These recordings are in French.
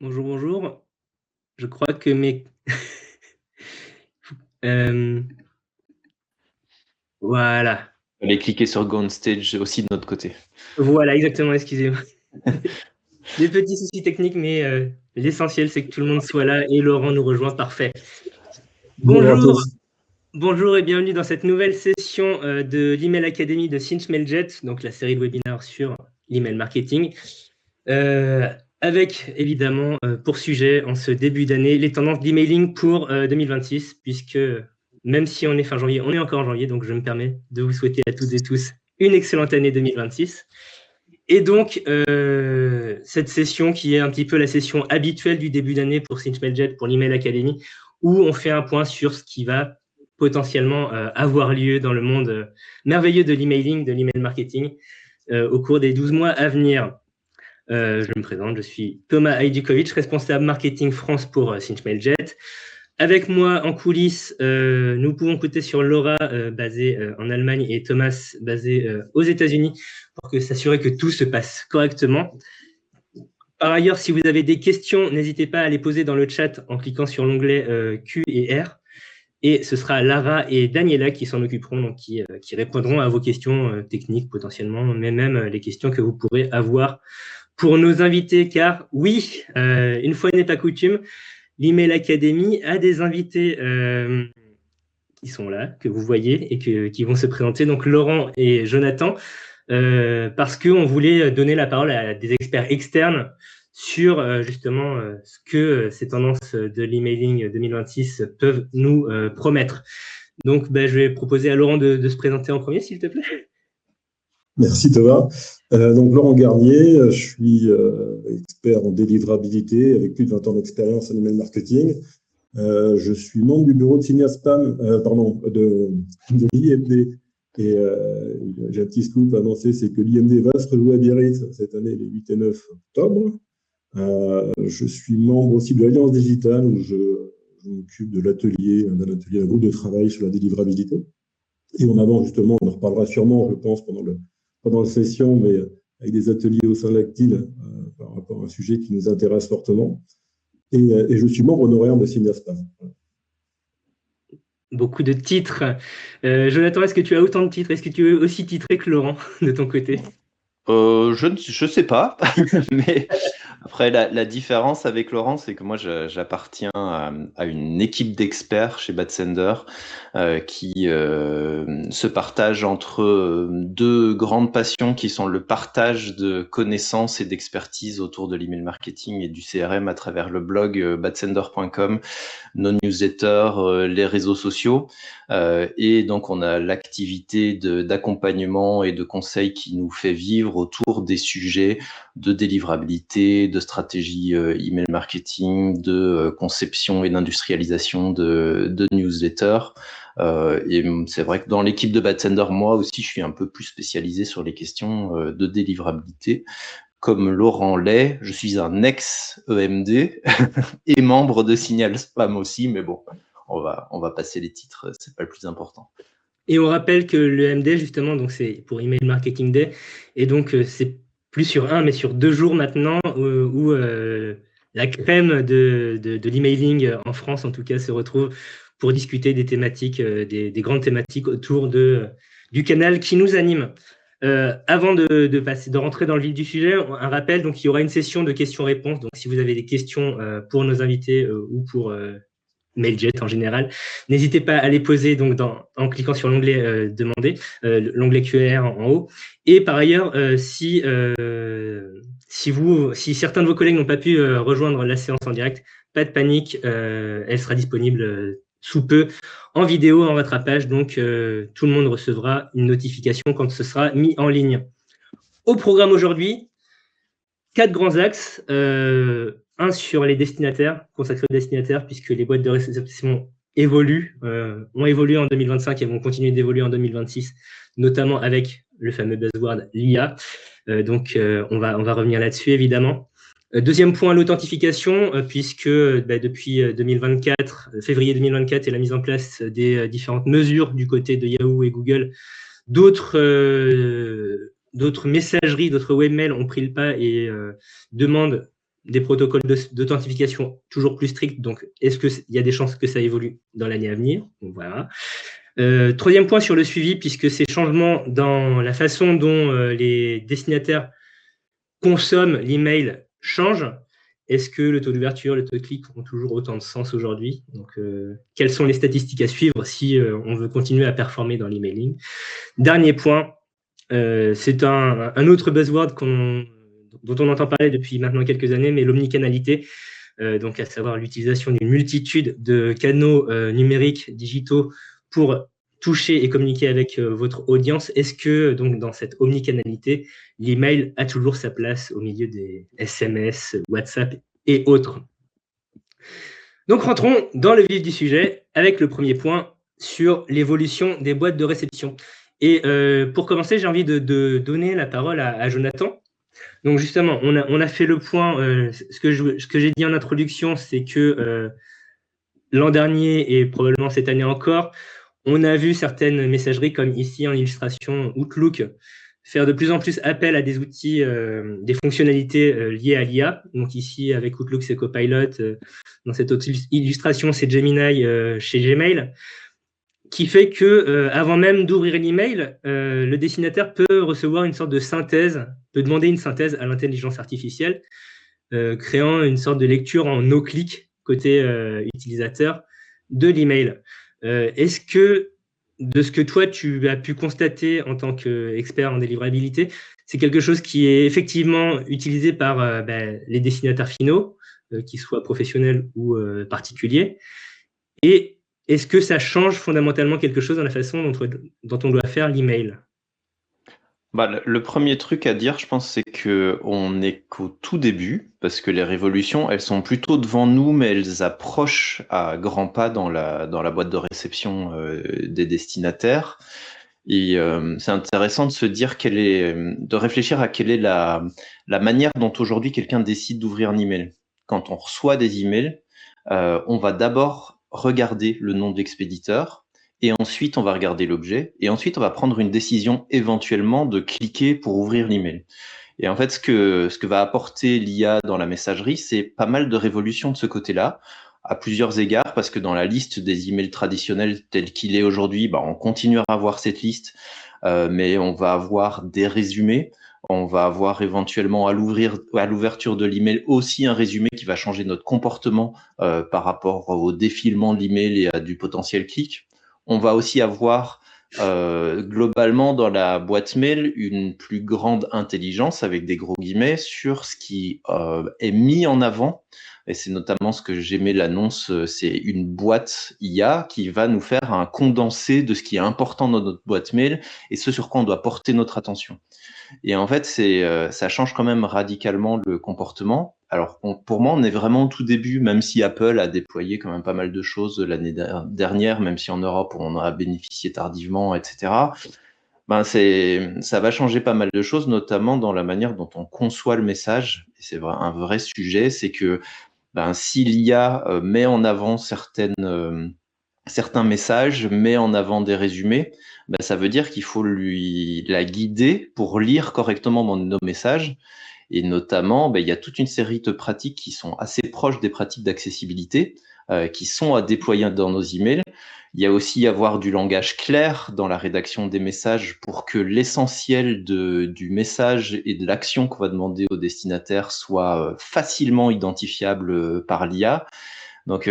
Bonjour, bonjour. Je crois que mes hem, voilà. Fallait cliquer sur Go on Stage aussi de notre côté. Voilà, exactement, excusez-moi. Des petits soucis techniques, mais l'essentiel, c'est que tout le monde soit là et Laurent nous rejoint, parfait. Bonjour à Bonjour, tous. bonjour et bienvenue dans cette nouvelle session, de l'Email Academy de Sinch Mailjet, donc la série de webinaires sur l'email marketing. Avec évidemment, pour sujet, en ce début d'année, les tendances d'emailing pour 2026, puisque même si on est fin janvier, on est encore en janvier, donc je me permets de vous souhaiter à toutes et tous une excellente année 2026. Et donc, cette session qui est un petit peu la session habituelle du début d'année pour Sinch Mailjet, pour l'Email Academy, où on fait un point sur ce qui va potentiellement avoir lieu dans le monde merveilleux de l'emailing, de l'email marketing, au cours des 12 mois à venir. Je me présente, je suis Thomas Ajdikovic, responsable marketing France pour Sinch Mailjet. Avec moi en coulisses, nous pouvons compter sur Laura, basée en Allemagne, et Thomas, basé aux États-Unis, pour s'assurer que tout se passe correctement. Par ailleurs, si vous avez des questions, n'hésitez pas à les poser dans le chat en cliquant sur l'onglet Q et R. Et ce sera Lara et Daniela qui s'en occuperont, donc qui répondront à vos questions techniques potentiellement, mais même les questions que vous pourrez avoir pour nos invités, car oui, une fois n'est pas coutume, l'Email Academy a des invités qui sont là, que vous voyez et qui vont se présenter, donc Laurent et Jonathan, parce qu'on voulait donner la parole à des experts externes sur justement ce que ces tendances de l'emailing 2026 peuvent nous promettre. Donc, je vais proposer à Laurent de se présenter en premier, s'il te plaît. Merci Thomas. Donc Laurent Garnier, je suis expert en délivrabilité avec plus de 20 ans d'expérience en email marketing. Je suis membre du bureau de Signaspam, de l'IMD. Et j'ai un petit scoop à annoncer, c'est que l'IMD va se rejouer à Biarritz cette année, les 8 et 9 octobre. Je suis membre aussi de l'Alliance Digitale, où je m'occupe d'un atelier, un groupe de travail sur la délivrabilité. Et on avance justement, on en reparlera sûrement, je pense, pendant la session, mais avec des ateliers au sein de l'Actil par rapport à un sujet qui nous intéresse fortement. Et je suis membre honoraire de Signaspam. Beaucoup de titres. Jonathan, est-ce que tu as autant de titres? Est-ce que tu es aussi titré que Laurent de ton côté? Je sais pas, mais après la différence avec Laurent, c'est que moi j'appartiens à une équipe d'experts chez Bad Sender qui se partage entre deux grandes passions qui sont le partage de connaissances et d'expertise autour de l'email marketing et du CRM à travers le blog badsender.com, nos newsletters, les réseaux sociaux. Et donc, on a l'activité d'accompagnement et de conseil qui nous fait vivre autour des sujets de délivrabilité, de stratégie email marketing, de conception et d'industrialisation de newsletters. Et c'est vrai que dans l'équipe de Bad Sender, moi aussi, je suis un peu plus spécialisé sur les questions de délivrabilité. Comme Laurent l'est, je suis un ex-EMD et membre de Signal Spam aussi, mais bon, on va passer les titres, c'est pas le plus important. Et on rappelle que le MD, justement, donc c'est pour Email Marketing Day, et donc c'est plus sur un, mais sur 2 jours maintenant, où la crème de l'emailing en France, en tout cas, se retrouve pour discuter des thématiques, des grandes thématiques autour du canal qui nous anime. Avant de rentrer dans le vif du sujet, un rappel, donc il y aura une session de questions-réponses. Donc si vous avez des questions pour nos invités ou pour Mailjet en général, n'hésitez pas à les poser donc en cliquant sur l'onglet demander, l'onglet QR en haut. Et par ailleurs, si certains de vos collègues n'ont pas pu rejoindre la séance en direct, pas de panique, elle sera disponible sous peu en vidéo, en rattrapage, donc tout le monde recevra une notification quand ce sera mis en ligne. Au programme aujourd'hui, 4 grands axes. Un sur les destinataires, consacré aux destinataires, puisque les boîtes de réception ont évolué en 2025 et vont continuer d'évoluer en 2026, notamment avec le fameux buzzword l'IA. Donc, on va revenir là-dessus, évidemment. Deuxième point, l'authentification, puisque depuis 2024, février 2024, et la mise en place des différentes mesures du côté de Yahoo et Google, d'autres messageries, d'autres webmails ont pris le pas et demandent des protocoles d'authentification toujours plus stricts. Donc, est-ce qu'il y a des chances que ça évolue dans l'année à venir? Donc, voilà. Troisième point sur le suivi, puisque ces changements dans la façon dont les destinataires consomment l'email changent, est-ce que le taux d'ouverture, le taux de clic ont toujours autant de sens aujourd'hui? Donc, quelles sont les statistiques à suivre si on veut continuer à performer dans l'emailing? Dernier point, c'est un autre buzzword dont on entend parler depuis maintenant quelques années, mais l'omnicanalité, donc à savoir l'utilisation d'une multitude de canaux numériques, digitaux pour toucher et communiquer avec votre audience. Est-ce que donc dans cette omnicanalité, l'email a toujours sa place au milieu des SMS, WhatsApp et autres? Donc rentrons dans le vif du sujet avec le premier point sur l'évolution des boîtes de réception. Et pour commencer, j'ai envie de donner la parole à Jonathan. Donc justement, on a fait le point. Ce que j'ai dit en introduction, c'est que l'an dernier et probablement cette année encore, on a vu certaines messageries, comme ici en illustration Outlook, faire de plus en plus appel à des outils, des fonctionnalités liées à l'IA. Donc ici, avec Outlook, c'est Copilot. Dans cette autre illustration, c'est Gemini chez Gmail, qui fait que avant même d'ouvrir l'email, le destinataire peut recevoir une sorte de synthèse, peut demander une synthèse à l'intelligence artificielle, créant une sorte de lecture en no-clic côté utilisateur de l'email. Est-ce que, de ce que toi, tu as pu constater en tant qu'expert en délivrabilité, c'est quelque chose qui est effectivement utilisé par les destinataires finaux, qu'ils soient professionnels ou particuliers? Et est-ce que ça change fondamentalement quelque chose dans la façon dont on doit faire l'email? Le premier truc à dire, je pense, c'est qu'on n'est qu'au tout début, parce que les révolutions, elles sont plutôt devant nous, mais elles approchent à grands pas dans la boîte de réception des destinataires. Et c'est intéressant de se dire de réfléchir à quelle est la manière dont aujourd'hui quelqu'un décide d'ouvrir un email. Quand on reçoit des emails, on va d'abord regarder le nom de l'expéditeur, et ensuite on va regarder l'objet, et ensuite on va prendre une décision éventuellement de cliquer pour ouvrir l'email. Et en fait, ce que va apporter l'IA dans la messagerie, c'est pas mal de révolutions de ce côté-là, à plusieurs égards, parce que dans la liste des emails traditionnels tel qu'il est aujourd'hui, on continuera à avoir cette liste, mais on va avoir des résumés. On va avoir éventuellement à l'ouverture de l'email aussi un résumé qui va changer notre comportement par rapport au défilement de l'email et à du potentiel clic. On va aussi avoir globalement dans la boîte mail une plus grande intelligence, avec des gros guillemets, sur ce qui est mis en avant. Et c'est notamment ce que j'aimais l'annonce, c'est une boîte IA qui va nous faire un condensé de ce qui est important dans notre boîte mail et ce sur quoi on doit porter notre attention. Et en fait, ça change quand même radicalement le comportement. Alors, pour moi, on est vraiment au tout début, même si Apple a déployé quand même pas mal de choses l'année dernière, même si en Europe, on en a bénéficié tardivement, etc. Ça va changer pas mal de choses, notamment dans la manière dont on conçoit le message. Et c'est un vrai sujet, c'est que si l'IA met en avant certains messages, met en avant des résumés, ça veut dire qu'il faut la guider pour lire correctement nos messages. Et notamment, il y a toute une série de pratiques qui sont assez proches des pratiques d'accessibilité, qui sont à déployer dans nos emails. Il y a aussi avoir du langage clair dans la rédaction des messages pour que l'essentiel du message et de l'action qu'on va demander au destinataire soit facilement identifiable par l'IA. Donc,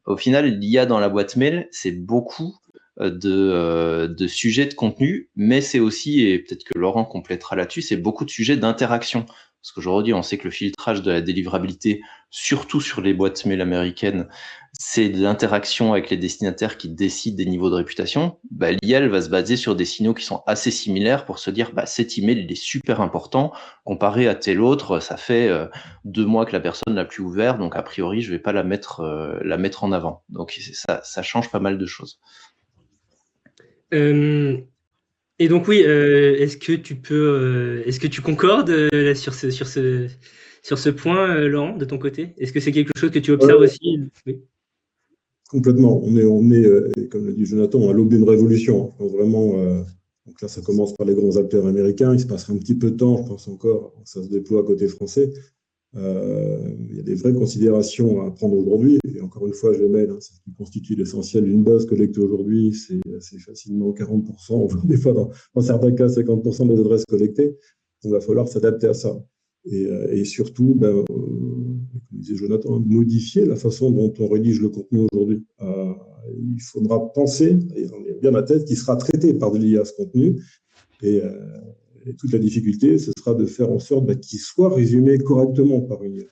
au final, l'IA dans la boîte mail, c'est beaucoup de sujets de contenu, mais c'est aussi, et peut-être que Laurent complétera là-dessus, c'est beaucoup de sujets d'interaction. Parce qu'aujourd'hui, on sait que le filtrage de la délivrabilité, surtout sur les boîtes mail américaines, c'est de l'interaction avec les destinataires qui décident des niveaux de réputation. L'IA, elle va se baser sur des signaux qui sont assez similaires pour se dire cet email, il est super important, comparé à tel autre, ça fait 2 mois que la personne l'a plus ouvert, donc a priori, je vais pas la mettre en avant. Donc ça change pas mal de choses. Et donc oui, est-ce que tu concordes sur ce point, Laurent, de ton côté? Est-ce que c'est quelque chose que tu observes aussi? Oui. Complètement. On est comme l'a dit Jonathan, à l'aube d'une révolution. Vraiment, donc là, ça commence par les grands acteurs américains. Il se passera un petit peu de temps, je pense encore, ça se déploie à côté français. Il y a des vraies considérations à prendre aujourd'hui. Et encore une fois, Gmail, c'est ce qui constitue l'essentiel d'une base collectée aujourd'hui. C'est facilement 40%, voire des fois dans certains cas 50% des adresses collectées. Il va falloir s'adapter à ça. Et surtout, comme disait Jonathan, modifier la façon dont on rédige le contenu aujourd'hui. Il faudra penser, et on est bien ma tête, qui sera traité par de l'IA ce contenu. Et toute la difficulté, ce sera de faire en sorte qu'il soit résumé correctement par une IA,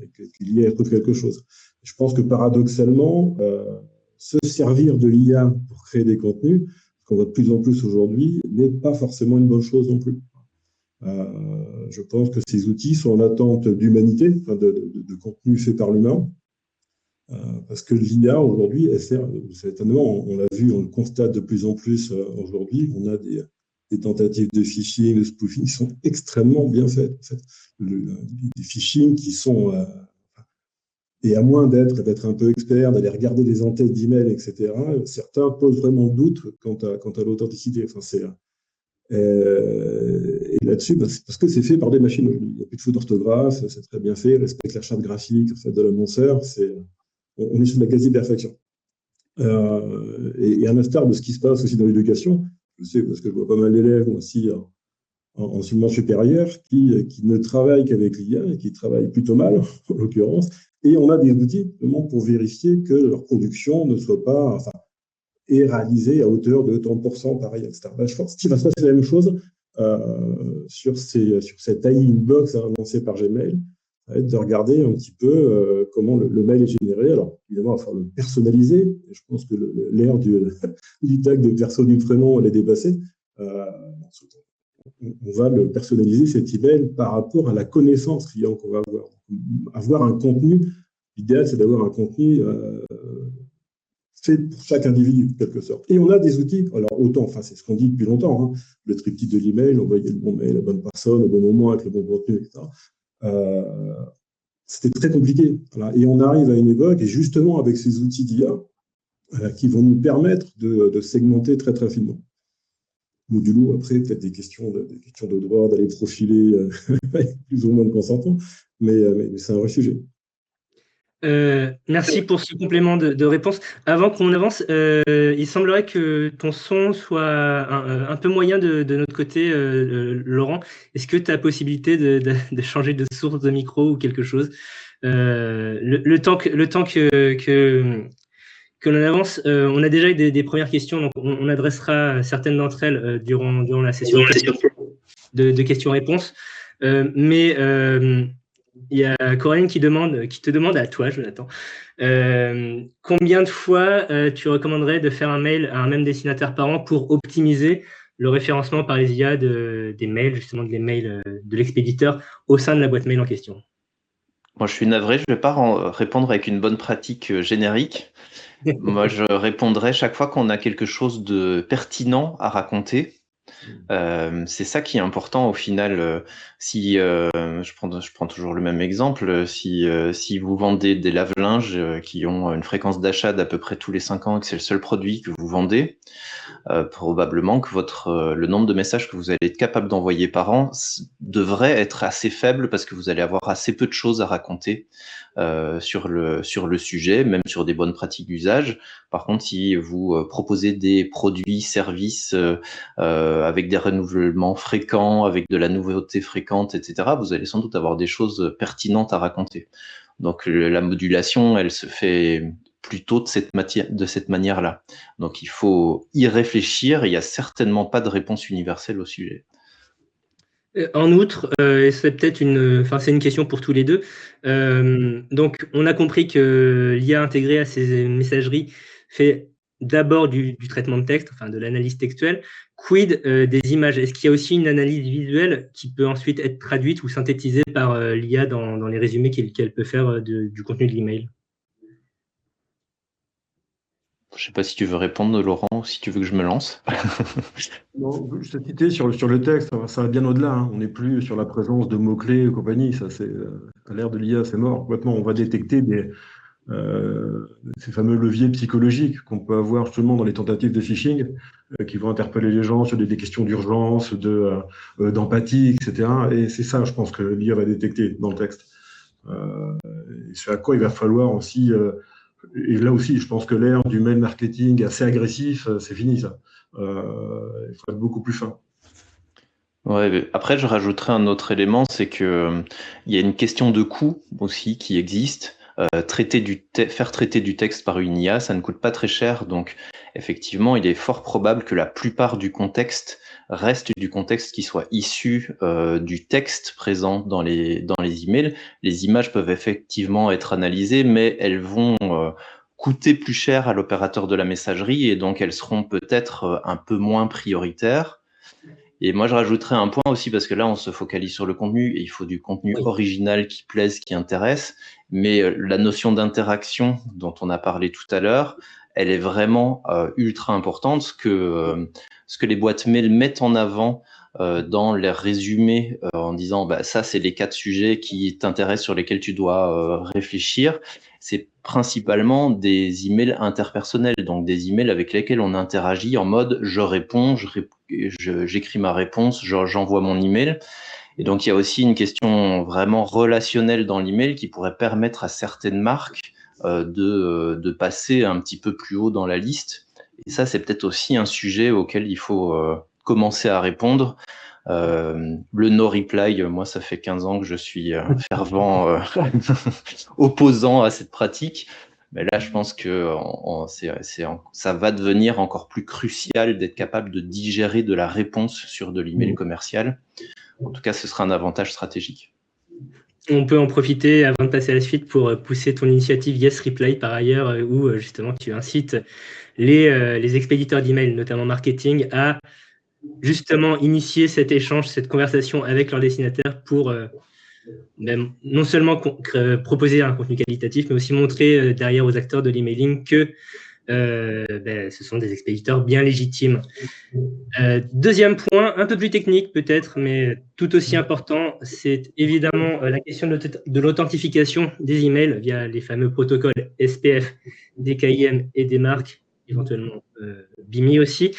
et qu'il y ait quelque chose. Je pense que paradoxalement, se servir de l'IA pour créer des contenus, ce qu'on voit de plus en plus aujourd'hui, n'est pas forcément une bonne chose non plus. Je pense que ces outils sont en attente d'humanité, de contenu fait par l'humain, parce que l'IA aujourd'hui, certainement, on l'a vu, on le constate de plus en plus aujourd'hui, on a des tentatives de phishing, de spoofing qui sont extrêmement bien faites. En fait. Des phishing qui sont, et à moins d'être un peu expert, d'aller regarder les entêtes d'email, etc., certains posent vraiment doute quant à l'authenticité. Et là-dessus, c'est parce que c'est fait par des machines. Il n'y a plus de faute d'orthographe, c'est très bien fait, respecte la charte graphique de l'annonceur. On est sur de la quasi-perfection. Et à l'instar de ce qui se passe aussi dans l'éducation, je sais parce que je vois pas mal d'élèves aussi en enseignement supérieur qui ne travaillent qu'avec l'IA et qui travaillent plutôt mal, en l'occurrence. Et on a des outils pour vérifier que leur production ne soit pas... et réalisé à hauteur de 30%, pareil, etc. Je pense qu'il va se passer la même chose sur cette AI inbox lancée par Gmail, de regarder un petit peu comment le mail est généré. Alors, évidemment, il va falloir le personnaliser. Je pense que l'ère du tag de perso du prénom, elle est dépassée. On va le personnaliser, cet email, par rapport à la connaissance client qu'on va avoir. Avoir un contenu, l'idéal, c'est d'avoir un contenu fait pour chaque individu, en quelque sorte. Et on a des outils, alors autant, c'est ce qu'on dit depuis longtemps, le triptyque de l'email, envoyer le bon mail à la bonne personne, au bon moment, avec le bon contenu, etc. C'était très compliqué. Voilà. Et on arrive à une époque, et justement avec ces outils d'IA, qui vont nous permettre de segmenter très très finement. Modulo, après, peut-être des questions de droit, d'aller profiler avec plus ou moins de consentement, mais c'est un vrai sujet. Merci pour ce complément de réponse. Avant qu'on avance, il semblerait que ton son soit un peu moyen de notre côté, Laurent. Est-ce que tu as la possibilité de changer de source de micro ou quelque chose le temps que l'on avance, on a déjà eu des premières questions, donc on adressera certaines d'entre elles durant la session de questions-réponses. Mais il y a Coraline qui te demande à toi, Jonathan, combien de fois tu recommanderais de faire un mail à un même destinataire par an pour optimiser le référencement par les IA des mails, justement des mails de l'expéditeur au sein de la boîte mail en question? Moi, je suis navré, je ne vais pas répondre avec une bonne pratique générique. Moi, je répondrai chaque fois qu'on a quelque chose de pertinent à raconter. C'est ça qui est important au final. Si je prends toujours le même exemple, si vous vendez des lave-linges qui ont une fréquence d'achat d'à peu près tous les 5 ans et que c'est le seul produit que vous vendez, probablement que le nombre de messages que vous allez être capable d'envoyer par an devrait être assez faible parce que vous allez avoir assez peu de choses à raconter sur le sujet, même sur des bonnes pratiques d'usage. Par contre, si vous proposez des produits, services avec des renouvellements fréquents, avec de la nouveauté fréquente, etc., vous allez sans doute avoir des choses pertinentes à raconter. Donc la modulation, elle se fait plutôt de cette manière-là. Donc il faut y réfléchir, et il n'y a certainement pas de réponse universelle au sujet. En outre, c'est peut-être c'est une question pour tous les deux. Donc, on a compris que l'IA intégrée à ces messageries fait d'abord du traitement de texte, de l'analyse textuelle. Quid des images? Est-ce qu'il y a aussi une analyse visuelle qui peut ensuite être traduite ou synthétisée par l'IA dans les résumés qu'elle peut faire du contenu de l'email? Je ne sais pas si tu veux répondre, Laurent, ou si tu veux que je me lance. Non, je t'ai cité sur le texte, ça va bien au-delà. On n'est plus sur la présence de mots-clés et compagnie. Ça, à l'ère de l'IA, c'est mort. Complètement, on va détecter ces fameux leviers psychologiques qu'on peut avoir justement dans les tentatives de phishing qui vont interpeller les gens sur des questions d'urgence, d'empathie, etc. Et c'est ça, je pense, que l'IA va détecter dans le texte. Et c'est à quoi il va falloir aussi... et là aussi, je pense que l'ère du mail marketing assez agressif, c'est fini, ça. Il faut être beaucoup plus fin. Ouais, mais après, je rajouterais un autre élément, c'est que il y a une question de coût aussi qui existe. Faire traiter du texte par une IA, ça ne coûte pas très cher, donc effectivement, il est fort probable que la plupart du contexte reste du contexte qui soit issu du texte présent dans les emails. Les images peuvent effectivement être analysées, mais elles vont coûter plus cher à l'opérateur de la messagerie et donc elles seront peut-être un peu moins prioritaires. Et moi, je rajouterais un point aussi, parce que là, on se focalise sur le contenu, et il faut du contenu original qui plaise, qui intéresse. Mais la notion d'interaction dont on a parlé tout à l'heure, elle est vraiment ultra importante. Ce que les boîtes mail mettent en avant dans les résumés en disant ça, c'est les 4 sujets qui t'intéressent, sur lesquels tu dois réfléchir. C'est principalement des emails interpersonnels, donc des emails avec lesquels on interagit en mode je réponds, j'écris ma réponse, j'envoie mon email. Et donc il y a aussi une question vraiment relationnelle dans l'email qui pourrait permettre à certaines marques de passer un petit peu plus haut dans la liste. Et ça, c'est peut-être aussi un sujet auquel il faut commencer à répondre. Le no reply, moi ça fait 15 ans que je suis fervent opposant à cette pratique, mais là je pense que ça va devenir encore plus crucial d'être capable de digérer de la réponse sur de l'email commercial. En tout cas, ce sera un avantage stratégique. On peut en profiter avant de passer à la suite pour pousser ton initiative Yes Reply par ailleurs, où justement tu incites les expéditeurs d'email, notamment marketing, à justement initier cet échange, cette conversation avec leur destinataire pour non seulement proposer un contenu qualitatif, mais aussi montrer derrière aux acteurs de l'emailing que ce sont des expéditeurs bien légitimes. Deuxième point, un peu plus technique peut-être, mais tout aussi important, c'est évidemment la question de l'authentification des emails via les fameux protocoles SPF, DKIM et des marques, éventuellement BIMI aussi.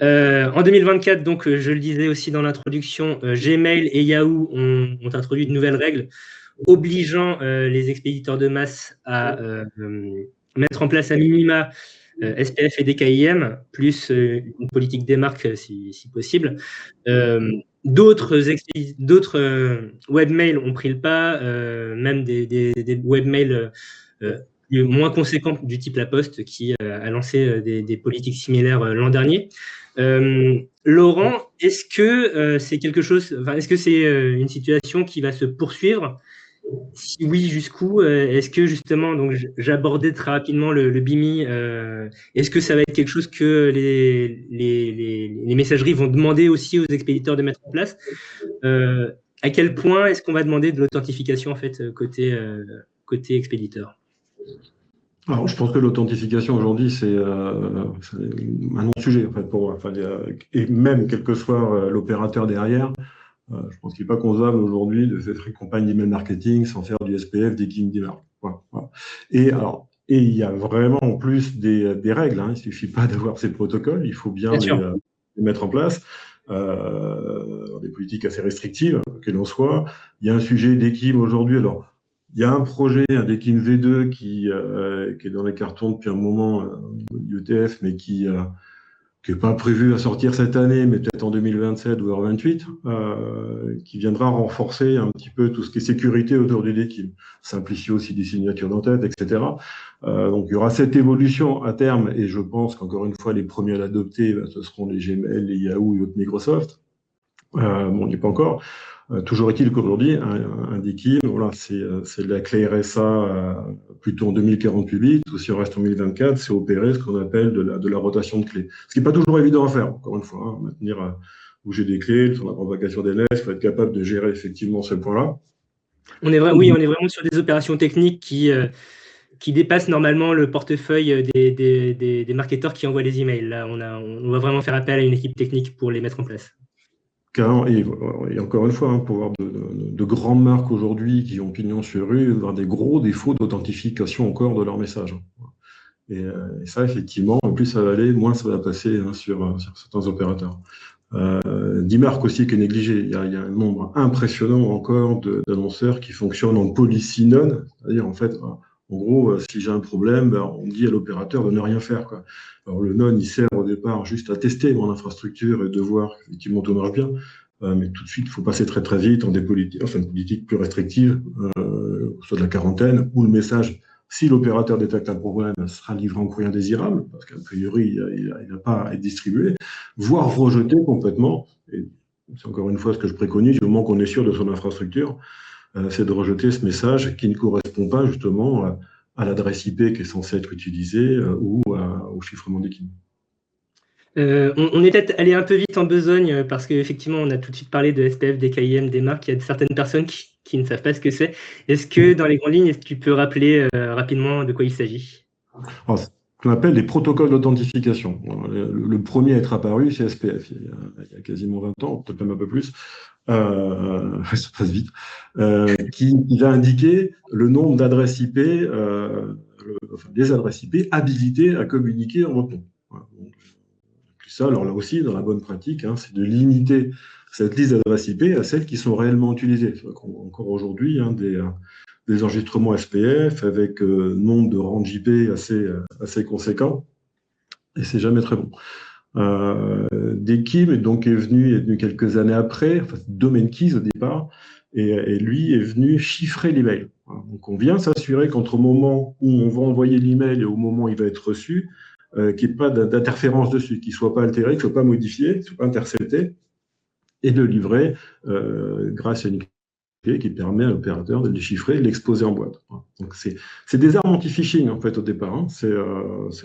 En 2024, donc je le disais aussi dans l'introduction, Gmail et Yahoo ont introduit de nouvelles règles obligeant les expéditeurs de masse à mettre en place un minima SPF et DKIM, plus une politique des marques si possible. D'autres webmails ont pris le pas, même des webmails moins conséquents du type La Poste qui a lancé des politiques similaires l'an dernier. Laurent, est-ce que c'est quelque chose, est-ce que c'est une situation qui va se poursuivre? Si oui, jusqu'où? Est-ce que justement, donc j'abordais très rapidement le BIMI, est-ce que ça va être quelque chose que les messageries vont demander aussi aux expéditeurs de mettre en place? À quel point est-ce qu'on va demander de l'authentification en fait côté expéditeur? Alors, je pense que l'authentification aujourd'hui, c'est un non-sujet en fait, pour moi. Et même quel que soit l'opérateur derrière, je pense qu'il n'est pas concevable aujourd'hui de faire une campagne d'email marketing sans faire du SPF, des King Dealer. Voilà. Et il y a vraiment en plus des règles. Il ne suffit pas d'avoir ces protocoles, il faut bien les mettre en place. Des politiques assez restrictives, quel en soit. Il y a un sujet d'EKIM aujourd'hui. Alors, il y a un projet, un DKIM V2 qui est dans les cartons depuis un moment, l'IETF, mais qui n'est pas prévu à sortir cette année, mais peut-être en 2027 ou 2028, qui viendra renforcer un petit peu tout ce qui est sécurité autour du DKIM, simplifier aussi des signatures d'entête, etc. Donc il y aura cette évolution à terme, et je pense qu'encore une fois, les premiers à l'adopter, ce seront les Gmail, les Yahoo et autres Microsoft. On n'y est pas encore. Toujours est-il qu'aujourd'hui, un DKIM, voilà, c'est de la clé RSA plutôt en 2048, ou si on reste en 2024, c'est opérer ce qu'on appelle de la rotation de clés. Ce qui n'est pas toujours évident à faire, encore une fois, maintenir, bouger des clés, sur la propagation des lettres, il faut être capable de gérer effectivement ce point-là. On est vraiment sur des opérations techniques qui dépassent normalement le portefeuille des marketeurs qui envoient les emails. Là, on va vraiment faire appel à une équipe technique pour les mettre en place. Et encore une fois, pour avoir de grandes marques aujourd'hui qui ont pignon sur rue, avoir des gros défauts d'authentification encore de leur message. Et ça, effectivement, plus ça va aller, moins ça va passer sur certains opérateurs. DMARC aussi qui est négligé. Il y a un nombre impressionnant encore d'annonceurs qui fonctionnent en policy none, c'est-à-dire en fait, en gros, si j'ai un problème, on dit à l'opérateur de ne rien faire, quoi. Alors le none, il sert au départ juste à tester mon infrastructure et de voir effectivement tout marche bien. Mais tout de suite, il faut passer très très vite en des politiques, enfin une politique plus restrictive, soit de la quarantaine, où le message, si l'opérateur détecte un problème, sera livré en courrier indésirable, parce qu'a priori, il n'a pas à être distribué, voire rejeté complètement. Et c'est encore une fois ce que je préconise, au moment qu'on est sûr de son infrastructure, c'est de rejeter ce message qui ne correspond pas justement à l'adresse IP qui est censée être utilisée ou au chiffrement des keys. On est peut-être allé un peu vite en besogne parce qu'effectivement, on a tout de suite parlé de SPF, des KIM, des marques. Il y a certaines personnes qui ne savent pas ce que c'est. Est-ce que dans les grandes lignes, est-ce que tu peux rappeler rapidement de quoi il s'agit? Alors, ce qu'on appelle les protocoles d'authentification. Le premier à être apparu, c'est SPF, il y a quasiment 20 ans, peut-être même un peu plus. Ça passe vite. Qui va indiquer le nombre d'adresses IP, des adresses IP habilitées à communiquer en votre nom. Voilà. Donc, ça, alors là aussi, dans la bonne pratique, c'est de limiter cette liste d'adresses IP à celles qui sont réellement utilisées. Encore aujourd'hui, des enregistrements SPF avec nombre de range IP assez conséquent, et c'est jamais très bon. Dekim donc est venu quelques années après, enfin, Domain Keys au départ, et lui est venu chiffrer l'email. Donc on vient s'assurer qu'entre au moment où on va envoyer l'email et au moment où il va être reçu, qu'il n'y ait pas d'interférence dessus, qu'il ne soit pas altéré, qu'il ne soit pas modifié, qu'il ne soit pas intercepté, et de livrer grâce à une clé qui permet à l'opérateur de le déchiffrer et de l'exposer en boîte. Donc c'est des armes anti-phishing en fait au départ. C'est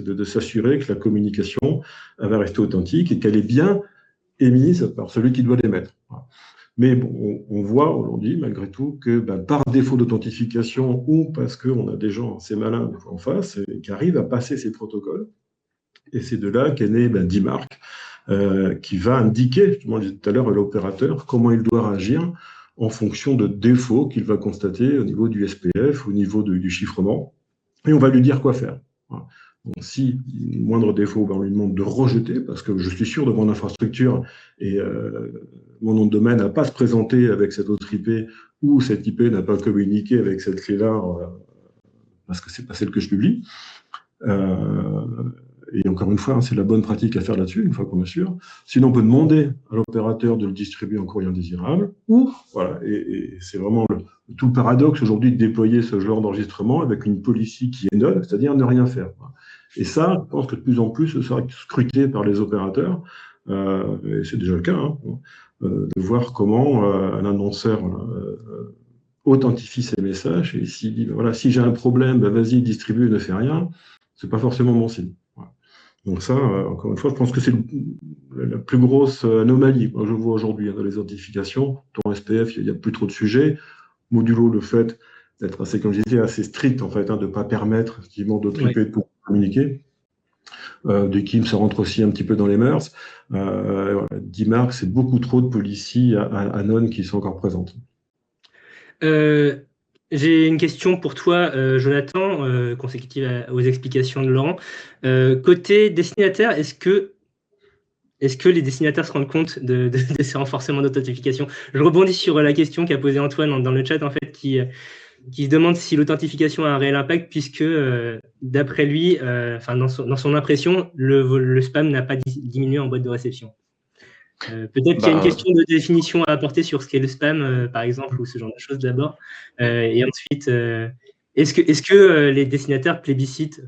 de s'assurer que la communication va rester authentique et qu'elle est bien émise par celui qui doit l'émettre. Mais bon, on voit aujourd'hui, malgré tout, que par défaut d'authentification ou parce qu'on a des gens assez malins en face qui arrivent à passer ces protocoles, et c'est de là qu'est né DMARC, qui va indiquer, justement, je disais tout à l'heure, à l'opérateur comment il doit réagir en fonction de défauts qu'il va constater au niveau du SPF, au niveau du chiffrement, et on va lui dire quoi faire. Voilà. Donc, si moindre défaut, on lui demande de rejeter, parce que je suis sûr de mon infrastructure et mon nom de domaine n'a pas à se présenter avec cette autre IP, ou cette IP n'a pas communiqué avec cette clé-là, parce que c'est pas celle que je publie. Et encore une fois, c'est la bonne pratique à faire là-dessus, une fois qu'on est sûr. Sinon, on peut demander à l'opérateur de le distribuer en courrier indésirable. Ou, voilà, et c'est vraiment tout le paradoxe aujourd'hui de déployer ce genre d'enregistrement avec une policy qui est none, c'est-à-dire ne rien faire. Et ça, je pense que de plus en plus, ce sera scruté par les opérateurs, et c'est déjà le cas, de voir comment un annonceur authentifie ses messages, et s'il dit, voilà, si j'ai un problème, vas-y, distribue, ne fais rien, c'est pas forcément bon signe. Donc ça, encore une fois, je pense que c'est la plus grosse anomalie que je vois aujourd'hui dans les authentifications. Ton SPF, il n'y a plus trop de sujets. Modulo, le fait d'être assez, comme je disais, assez strict, en fait, de ne pas permettre effectivement d'autres IP de pouvoir communiquer. Dekim, ça rentre aussi un petit peu dans les mœurs. Voilà, DMARC, c'est beaucoup trop de policies anon qui sont encore présentes. J'ai une question pour toi, Jonathan, consécutive aux explications de Laurent. Côté destinataire, est-ce que les destinataires se rendent compte de ces renforcements d'authentification? Je rebondis sur la question qu'a posée Antoine dans le chat, en fait, qui se demande si l'authentification a un réel impact, puisque, d'après lui, dans son impression, le spam n'a pas diminué en boîte de réception. Peut-être qu'il y a une question de définition à apporter sur ce qu'est le spam, par exemple, ou ce genre de choses d'abord. Et ensuite, est-ce que les destinataires plébiscitent,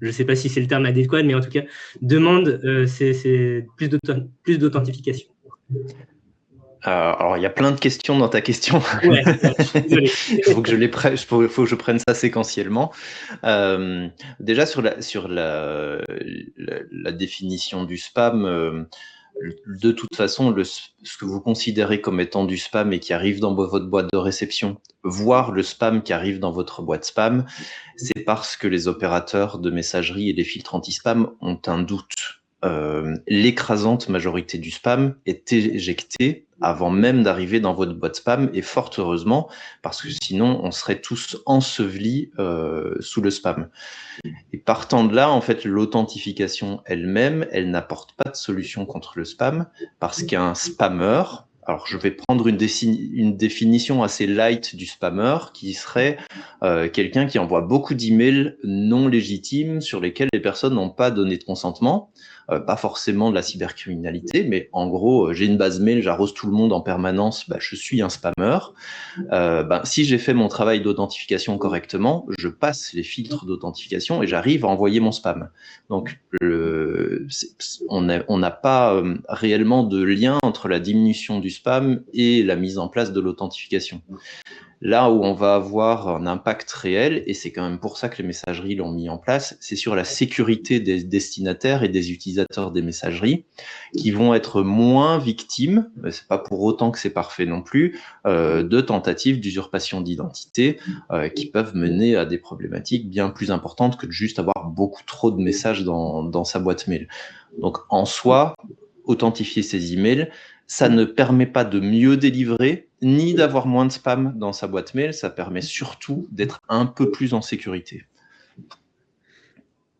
je ne sais pas si c'est le terme adéquat, mais en tout cas, demandent plus d'authentification? Alors, il y a plein de questions dans ta question. Ouais, désolé. Il faut que je prenne ça séquentiellement. Déjà, sur la définition du spam, de toute façon, ce que vous considérez comme étant du spam et qui arrive dans votre boîte de réception, voire le spam qui arrive dans votre boîte spam, c'est parce que les opérateurs de messagerie et les filtres anti-spam ont un doute l'écrasante majorité du spam est éjectée avant même d'arriver dans votre boîte spam, et fort heureusement, parce que sinon on serait tous ensevelis sous le spam. Et partant de là, en fait, l'authentification elle-même, elle n'apporte pas de solution contre le spam, parce qu'un spammer, alors je vais prendre une définition assez light du spammer, qui serait quelqu'un qui envoie beaucoup d'emails non légitimes sur lesquels les personnes n'ont pas donné de consentement. Pas forcément de la cybercriminalité, mais en gros, j'ai une base mail, j'arrose tout le monde en permanence, je suis un spammer. Si j'ai fait mon travail d'authentification correctement, je passe les filtres d'authentification et j'arrive à envoyer mon spam. Donc, on n'a pas réellement de lien entre la diminution du spam et la mise en place de l'authentification. Là où on va avoir un impact réel, et c'est quand même pour ça que les messageries l'ont mis en place, c'est sur la sécurité des destinataires et des utilisateurs des messageries, qui vont être moins victimes, mais c'est pas pour autant que c'est parfait non plus, de tentatives d'usurpation d'identité qui peuvent mener à des problématiques bien plus importantes que de juste avoir beaucoup trop de messages dans sa boîte mail. Donc en soi, authentifier ses emails, ça ne permet pas de mieux délivrer, ni d'avoir moins de spam dans sa boîte mail, ça permet surtout d'être un peu plus en sécurité.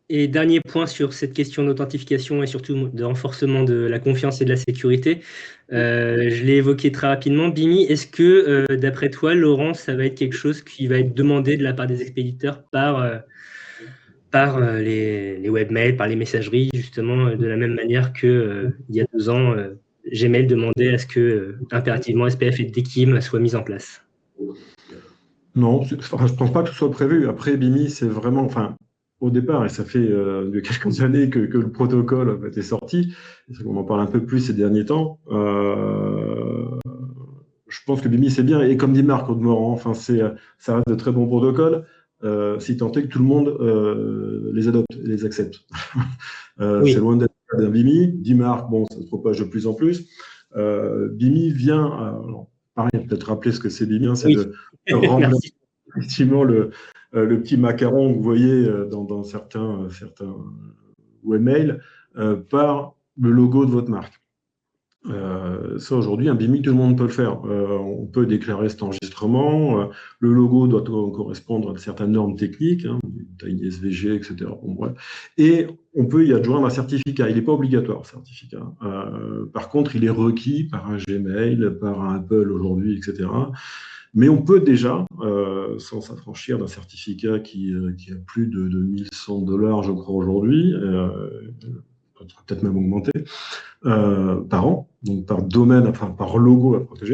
Et dernier point sur cette question d'authentification et surtout de renforcement de la confiance et de la sécurité, je l'ai évoqué très rapidement. Bimi, est-ce que, d'après toi, Laurent, ça va être quelque chose qui va être demandé de la part des expéditeurs par les webmails, par les messageries, justement, de la même manière qu'il y a 2 ans, Gmail demandait à ce que impérativement SPF et DKIM soient mis en place? Non, je ne pense pas que ce soit prévu. Après, Bimi, c'est vraiment, au départ, et ça fait quelques années que le protocole a été sorti, on en parle un peu plus ces derniers temps. Je pense que Bimi, c'est bien. Et comme dit Marc Audemeran, ça reste de très bons protocoles, si tant est que tout le monde les adopte et les accepte. Oui. C'est loin d'être un Bimi. Dit Marc, bon, ça se propage de plus en plus. Bimi vient, pareil, peut-être rappeler ce que c'est Bimi, c'est de remplacer effectivement le petit macaron que vous voyez dans certains webmails par le logo de votre marque. Ça, aujourd'hui, un BIMI, tout le monde peut le faire. On peut déclarer cet enregistrement. Le logo doit correspondre à certaines normes techniques, taille SVG, etc. Bon, bref. Et on peut y adjoindre un certificat. Il n'est pas obligatoire, ce certificat. Par contre, il est requis par un Gmail, par un Apple aujourd'hui, etc. Mais on peut déjà, sans s'affranchir d'un certificat qui a plus de $1 100, je crois, aujourd'hui, peut-être même augmenté, par an, donc par domaine, par logo à protéger.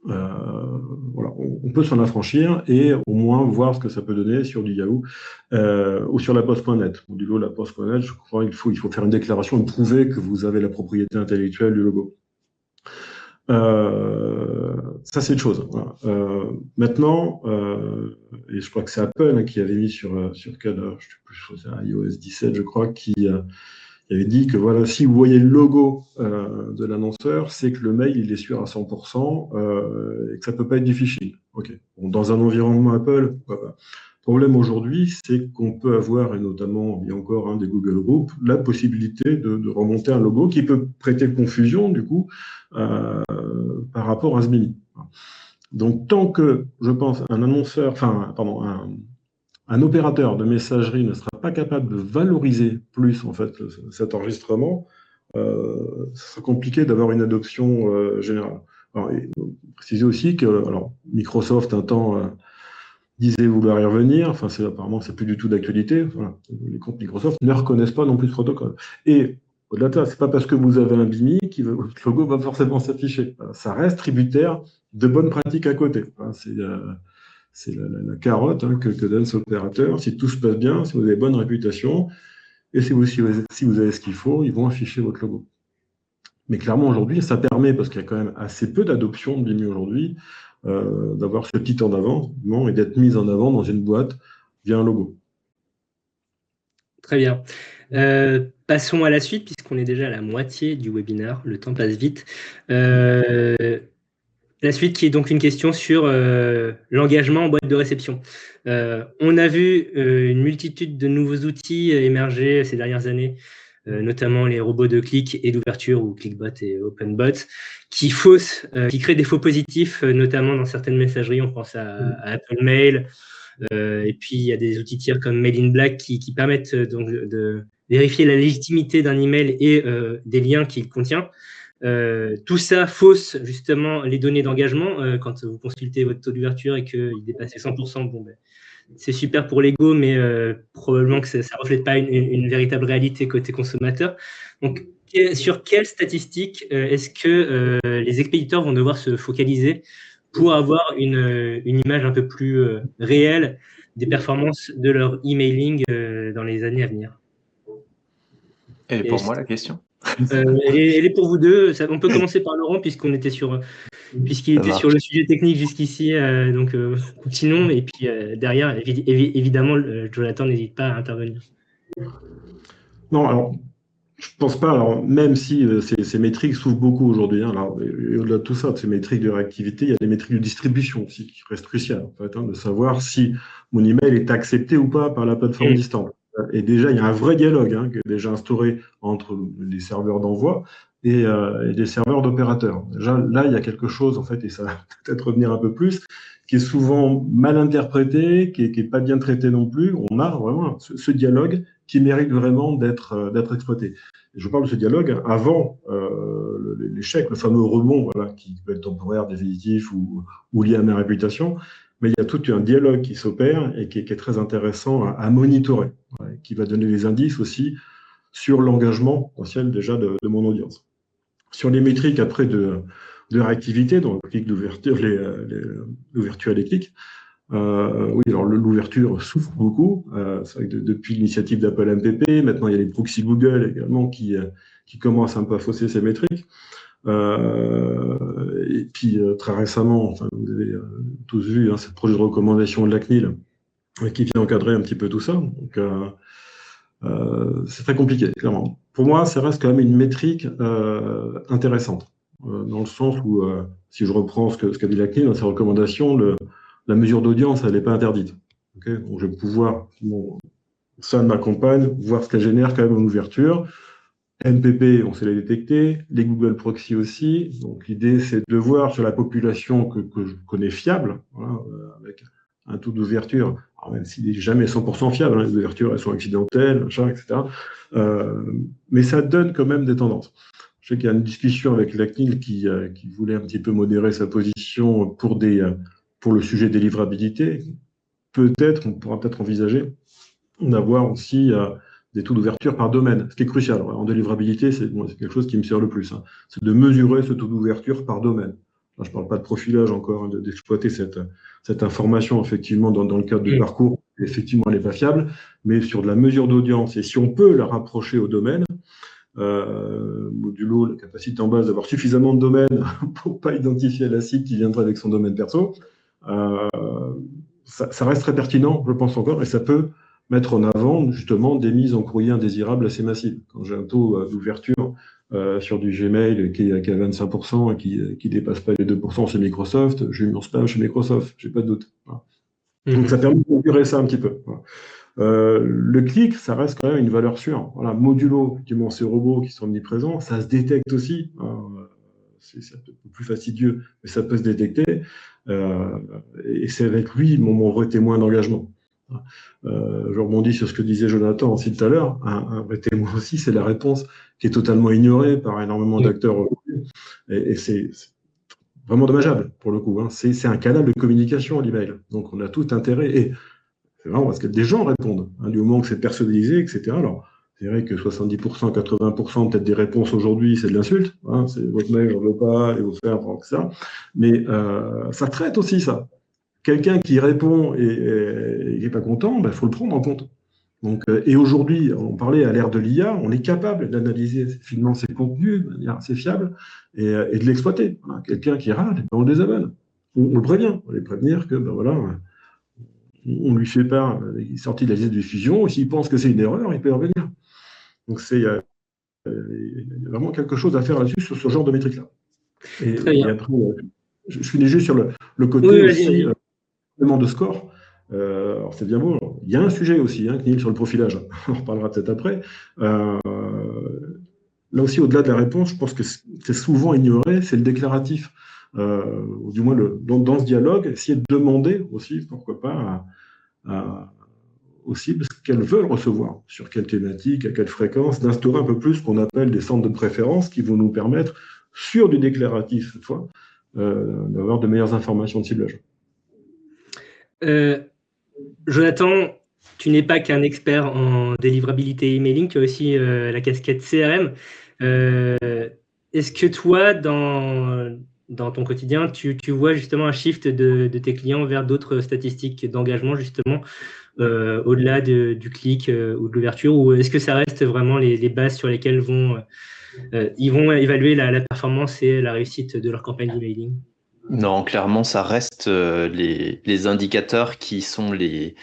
Voilà, on peut s'en affranchir et au moins voir ce que ça peut donner sur du Yahoo ou sur la Poste.net. Du lot, la Poste.net, je crois qu'il faut faire une déclaration et prouver que vous avez la propriété intellectuelle du logo. Ça, c'est une chose. Voilà. Maintenant, et je crois que c'est Apple qui avait mis sur quel, je sais plus, c'est iOS 17, je crois, qui avait dit que voilà, si vous voyez le logo de l'annonceur, c'est que le mail il est sûr à 100% et que ça ne peut pas être du phishing. Okay. Bon, dans un environnement Apple, voilà. Le problème aujourd'hui, c'est qu'on peut avoir, et notamment, il y a encore des Google Group, la possibilité de remonter un logo qui peut prêter confusion, du coup, par rapport à ce BIMI. Donc, tant que, je pense, un annonceur, un opérateur de messagerie ne sera pas capable de valoriser plus en fait cet enregistrement, ça sera compliqué d'avoir une adoption générale. Alors, préciser aussi que Microsoft un temps disait vouloir y revenir. Apparemment c'est plus du tout d'actualité. Voilà. Les comptes Microsoft ne reconnaissent pas non plus ce protocole. Et au-delà de ça, c'est pas parce que vous avez un BIMI que le logo va forcément s'afficher. Ça reste tributaire de bonnes pratiques à côté. C'est la carotte que donne cet opérateur. Si tout se passe bien, si vous avez bonne réputation, et si vous avez ce qu'il faut, ils vont afficher votre logo. Mais clairement, aujourd'hui, ça permet, parce qu'il y a quand même assez peu d'adoption de BIMI aujourd'hui, d'avoir ce petit en avant et d'être mis en avant dans une boîte via un logo. Très bien. Passons à la suite, puisqu'on est déjà à la moitié du webinaire. Le temps passe vite. La suite qui est donc une question sur l'engagement en boîte de réception. On a vu une multitude de nouveaux outils émerger ces dernières années notamment les robots de clic et d'ouverture, ou ClickBot et OpenBot, qui créent des faux positifs, notamment dans certaines messageries. On pense à Apple Mail. Et puis, il y a des outils tiers comme Mail in Black qui permettent donc de vérifier la légitimité d'un email et des liens qu'il contient. Tout ça fausse justement les données d'engagement. Quand vous consultez votre taux d'ouverture et qu'il dépasse les 100%, bon, c'est super pour l'ego, mais probablement que ça ne reflète pas une véritable réalité côté consommateur. Donc, sur quelles statistiques est-ce que les expéditeurs vont devoir se focaliser pour avoir une image un peu plus réelle des performances de leur emailing dans les années à venir? Et pour moi, la question? Elle est pour vous deux. On peut commencer par Laurent, puisqu'il était sur le sujet technique jusqu'ici. Donc, continuons. Et puis, derrière, évidemment, Jonathan n'hésite pas à intervenir. Non, alors, je ne pense pas. Alors, même si ces métriques s'ouvrent beaucoup aujourd'hui, hein, et au-delà de tout ça, de ces métriques de réactivité, il y a les métriques de distribution aussi qui restent cruciales, en fait, hein, de savoir si mon email est accepté ou pas par la plateforme distante. Et déjà, il y a un vrai dialogue qui est déjà instauré entre les serveurs d'envoi et les serveurs d'opérateurs. Déjà, là, il y a quelque chose, en fait, et ça va peut-être revenir un peu plus, qui est souvent mal interprété, qui est pas bien traité non plus. On a vraiment ce dialogue qui mérite vraiment d'être exploité. Et je parle de ce dialogue avant l'échec, le fameux rebond, voilà, qui peut être temporaire, définitif ou lié à ma réputation. Mais il y a tout un dialogue qui s'opère et qui est très intéressant à monitorer, qui va donner des indices aussi sur l'engagement potentiel déjà de mon audience. Sur les métriques après de réactivité, donc le clic d'ouverture, l'ouverture et les clics, oui, alors l'ouverture souffre beaucoup. C'est vrai que depuis l'initiative d'Apple MPP, maintenant il y a les proxys Google également qui commencent un peu à fausser ces métriques. Et puis très récemment, enfin, vous avez tous vu ce projet de recommandation de la CNIL qui vient encadrer un petit peu tout ça. Donc c'est très compliqué, clairement. Pour moi, ça reste quand même une métrique intéressante, dans le sens où, si je reprends ce qu'a dit la CNIL dans ses recommandations, la mesure d'audience, elle n'est pas interdite. Okay, donc je vais pouvoir, ça m'accompagne, voir ce qu'elle génère quand même en ouverture. NPP, on sait les détecter, les Google Proxy aussi. Donc l'idée, c'est de voir sur la population que je connais fiable, voilà, avec un taux d'ouverture, même s'il n'est jamais 100% fiable, les ouvertures, elles sont accidentelles, machin, etc. Mais ça donne quand même des tendances. Je sais qu'il y a une discussion avec la CNIL qui voulait un petit peu modérer sa position pour le sujet des livrabilités. Peut-être, on pourra peut-être envisager d'avoir aussi des taux d'ouverture par domaine, ce qui est crucial. En délivrabilité, c'est quelque chose qui me sert le plus. C'est de mesurer ce taux d'ouverture par domaine. Là, je ne parle pas de profilage encore, d'exploiter cette information effectivement dans le cadre du parcours. Effectivement, elle n'est pas fiable, mais sur de la mesure d'audience, et si on peut la rapprocher au domaine, modulo, la capacité en base d'avoir suffisamment de domaines pour ne pas identifier la cible qui viendrait avec son domaine perso, ça reste très pertinent, je pense encore, et ça peut mettre en avant justement des mises en courrier indésirables assez massives. Quand j'ai un taux d'ouverture sur du Gmail qui est à 25% et qui ne dépasse pas les 2% chez Microsoft, je mets mon spam chez Microsoft, j'ai pas de doute. Voilà. Donc ça permet de mesurer ça un petit peu. Voilà. Le clic, ça reste quand même une valeur sûre. Voilà, modulo, effectivement, ces robots qui sont omniprésents, ça se détecte aussi. C'est un peu plus fastidieux, mais ça peut se détecter. Et c'est avec lui mon vrai témoin d'engagement. Je rebondis sur ce que disait Jonathan aussi tout à l'heure. Un vrai témoin aussi, c'est la réponse qui est totalement ignorée par énormément d'acteurs. Et c'est vraiment dommageable pour le coup. C'est un canal de communication, l'email. Donc on a tout intérêt. Et c'est marrant parce que des gens répondent, du moment que c'est personnalisé, etc. Alors, c'est vrai que 70%, 80% peut-être des réponses aujourd'hui, c'est de l'insulte. C'est votre mail, je ne veux pas, et vous faire, etc. Mais ça traite aussi ça. Quelqu'un qui répond et n'est pas content, il faut le prendre en compte. Donc, et aujourd'hui, on parlait à l'ère de l'IA, on est capable d'analyser finement ces contenus de manière assez fiable et de l'exploiter. Voilà, quelqu'un qui râle, on le désabonne. On le prévient, on les prévenir que voilà, on lui fait part, il est sorti de la liste de diffusion, et s'il pense que c'est une erreur, il peut revenir. Donc il y a vraiment quelque chose à faire là-dessus sur ce genre de métrique-là. Et après, je finis juste sur le côté aussi de score. Alors c'est bien beau. Il y a un sujet aussi, CNIL, sur le profilage. On en reparlera peut-être après. là aussi, au-delà de la réponse, je pense que c'est souvent ignoré, c'est le déclaratif. Ou du moins, dans ce dialogue, essayer de demander aussi, pourquoi pas, aux cibles ce qu'elles veulent recevoir, sur quelle thématique, à quelle fréquence, d'instaurer un peu plus ce qu'on appelle des centres de préférence qui vont nous permettre, sur du déclaratif cette fois, d'avoir de meilleures informations de ciblage. Jonathan, tu n'es pas qu'un expert en délivrabilité emailing, tu as aussi la casquette CRM. Est-ce que toi, dans ton quotidien, tu vois justement un shift de tes clients vers d'autres statistiques d'engagement, justement, au-delà du clic ou de l'ouverture, ou est-ce que ça reste vraiment les bases sur lesquelles ils vont évaluer la performance et la réussite de leur campagne d'emailing? Non, clairement, ça reste les indicateurs qui sont les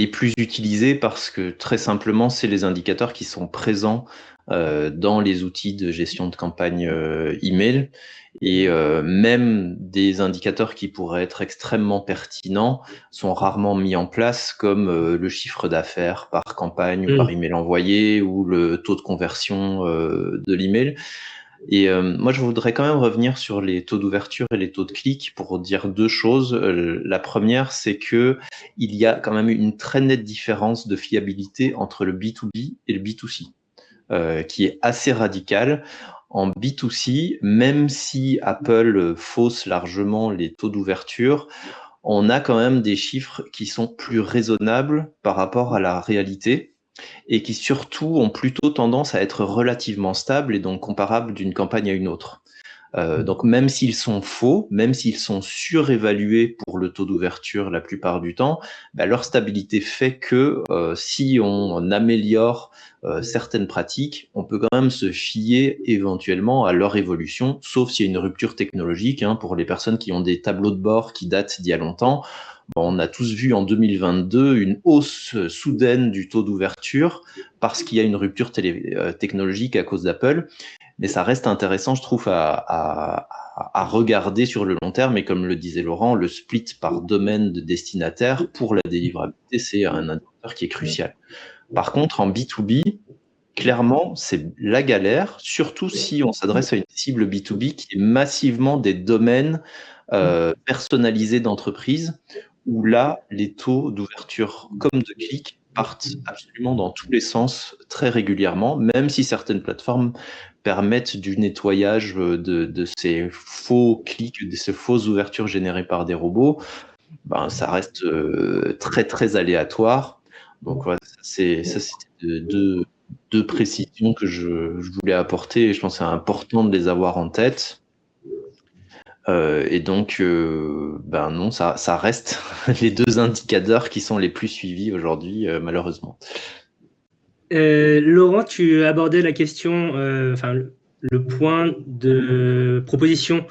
plus utilisés parce que très simplement, c'est les indicateurs qui sont présents dans les outils de gestion de campagne email. Et même des indicateurs qui pourraient être extrêmement pertinents sont rarement mis en place, comme le chiffre d'affaires par campagne ou par email envoyé ou le taux de conversion de l'email. Et moi, je voudrais quand même revenir sur les taux d'ouverture et les taux de clic pour dire deux choses. La première, c'est que il y a quand même une très nette différence de fiabilité entre le B2B et le B2C, qui est assez radicale. En B2C, même si Apple fausse largement les taux d'ouverture, on a quand même des chiffres qui sont plus raisonnables par rapport à la réalité et qui surtout ont plutôt tendance à être relativement stables et donc comparables d'une campagne à une autre. Donc même s'ils sont faux, même s'ils sont surévalués pour le taux d'ouverture la plupart du temps, leur stabilité fait que si on améliore certaines pratiques, on peut quand même se fier éventuellement à leur évolution, sauf s'il y a une rupture technologique. Pour les personnes qui ont des tableaux de bord qui datent d'il y a longtemps, on a tous vu en 2022 une hausse soudaine du taux d'ouverture parce qu'il y a une rupture technologique à cause d'Apple. Mais ça reste intéressant, je trouve, à regarder sur le long terme. Et comme le disait Laurent, le split par domaine de destinataire pour la délivrabilité, c'est un indicateur qui est crucial. Par contre, en B2B, clairement, c'est la galère, surtout si on s'adresse à une cible B2B qui est massivement des domaines personnalisés d'entreprise, où là, les taux d'ouverture comme de clic partent absolument dans tous les sens très régulièrement, même si certaines plateformes permettent du nettoyage de ces faux clics, de ces fausses ouvertures générées par des robots. Ça reste très très aléatoire. Donc voilà, c'était deux précisions que je voulais apporter et je pense que c'est important de les avoir en tête. Et donc, non, ça reste les deux indicateurs qui sont les plus suivis aujourd'hui, malheureusement. Laurent, tu abordais la question, le point de proposition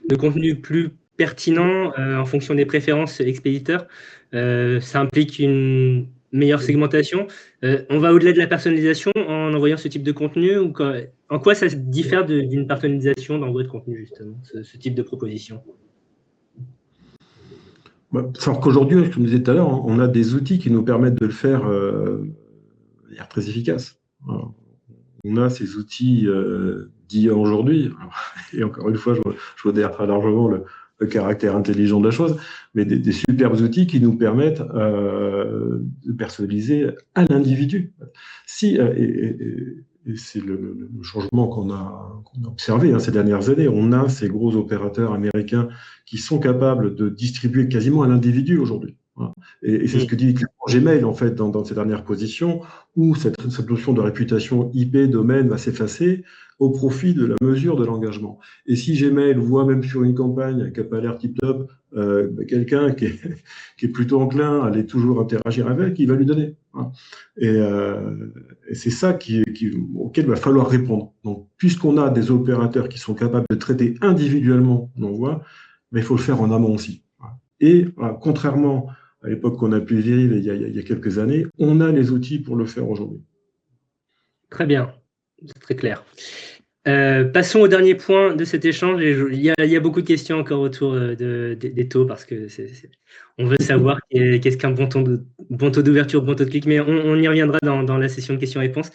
de contenu plus pertinent en fonction des préférences expéditeurs. Ça implique une meilleure segmentation. On va au-delà de la personnalisation en envoyant ce type de contenu ou en quoi ça se diffère d'une personnalisation d'envoi de contenu, justement, ce type de proposition? Alors qu'aujourd'hui, comme je disais tout à l'heure, on a des outils qui nous permettent de le faire de manière très efficace. Alors, on a ces outils d'IA aujourd'hui, et encore une fois, je modère très largement le caractère intelligent de la chose, mais des superbes outils qui nous permettent de personnaliser à l'individu. Et c'est le changement qu'on a observé ces dernières années. On a ces gros opérateurs américains qui sont capables de distribuer quasiment à l'individu aujourd'hui. Voilà. Et c'est ce que dit Gmail, en fait, dans ses dernières positions, où cette notion de réputation IP, domaine, va s'effacer au profit de la mesure de l'engagement. Et si Gmail voit même sur une campagne qui n'a pas l'air tip-top, quelqu'un qui est plutôt enclin à aller toujours interagir avec, il va lui donner. Voilà. Et c'est ça auquel il va falloir répondre. Donc, puisqu'on a des opérateurs qui sont capables de traiter individuellement l'envoi, mais il faut le faire en amont aussi. Voilà. Et contrairement à l'époque qu'on a pu vivre il y a quelques années, on a les outils pour le faire aujourd'hui. Très bien, c'est très clair. Passons au dernier point de cet échange. Il y a beaucoup de questions encore autour des taux parce que on veut savoir qu'est-ce qu'un bon taux d'ouverture, bon taux de clic, mais on y reviendra dans la session de questions-réponses.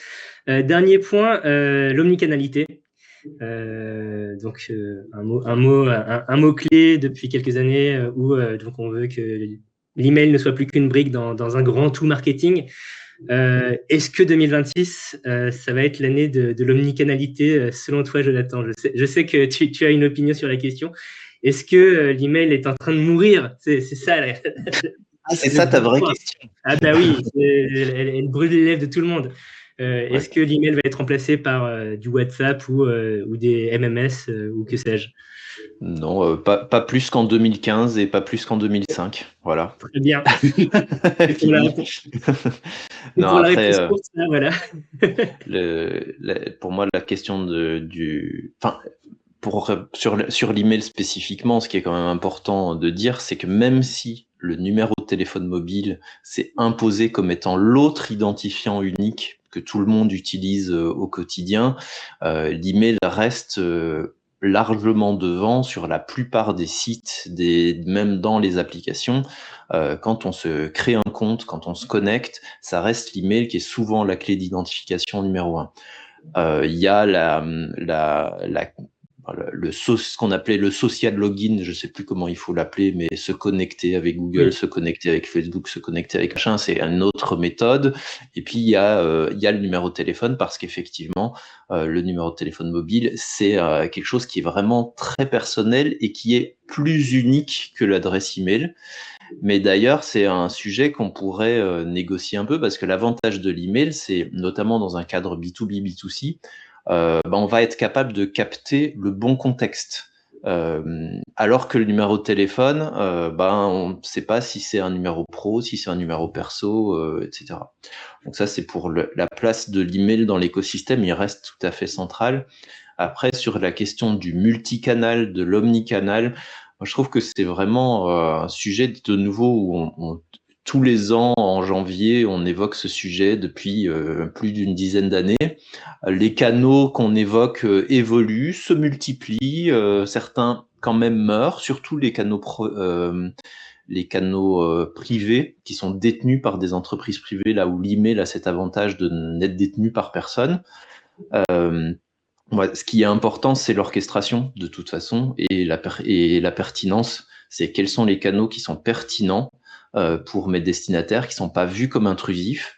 Dernier point, l'omnicanalité. Donc un mot-clé depuis quelques années où donc on veut que l'email ne soit plus qu'une brique dans un grand tout marketing. Est-ce que 2026, ça va être l'année de l'omnicanalité selon toi, Jonathan? Je sais que tu as une opinion sur la question. Est-ce que l'email est en train de mourir? C'est ça. C'est ça ta vraie question. Ah bah oui, elle brûle les lèvres de tout le monde. Est-ce que l'email va être remplacé par du WhatsApp ou des MMS ou que sais-je? Non, pas plus qu'en 2015 et pas plus qu'en 2005. Voilà. Très bien. Non, pour la après, réponse courte, ça, voilà. pour moi, la question sur l'email spécifiquement, ce qui est quand même important de dire, c'est que même si le numéro de téléphone mobile s'est imposé comme étant l'autre identifiant unique que tout le monde utilise au quotidien, l'email reste largement devant sur la plupart des sites, même dans les applications. Quand on se crée un compte, quand on se connecte, ça reste l'email qui est souvent la clé d'identification numéro 1. Il y a ce qu'on appelait le social login, je ne sais plus comment il faut l'appeler, mais se connecter avec Google, se connecter avec Facebook, se connecter avec machin, c'est une autre méthode. Et puis il y a le numéro de téléphone, parce qu'effectivement, le numéro de téléphone mobile, c'est quelque chose qui est vraiment très personnel et qui est plus unique que l'adresse email. Mais d'ailleurs, c'est un sujet qu'on pourrait négocier un peu, parce que l'avantage de l'email, c'est notamment dans un cadre B2B, B2C, on va être capable de capter le bon contexte. Alors que le numéro de téléphone, on ne sait pas si c'est un numéro pro, si c'est un numéro perso, etc. Donc ça, c'est pour la place de l'email dans l'écosystème, il reste tout à fait central. Après, sur la question du multicanal, de l'omnicanal, je trouve que c'est vraiment un sujet de nouveau où tous les ans, en janvier, on évoque ce sujet depuis plus d'une dizaine d'années. Les canaux qu'on évoque évoluent, se multiplient, certains quand même meurent, surtout les canaux privés qui sont détenus par des entreprises privées, là où l'email a cet avantage de n'être détenu par personne. Ce qui est important, c'est l'orchestration de toute façon et la pertinence. C'est quels sont les canaux qui sont pertinents pour mes destinataires, qui sont pas vus comme intrusifs.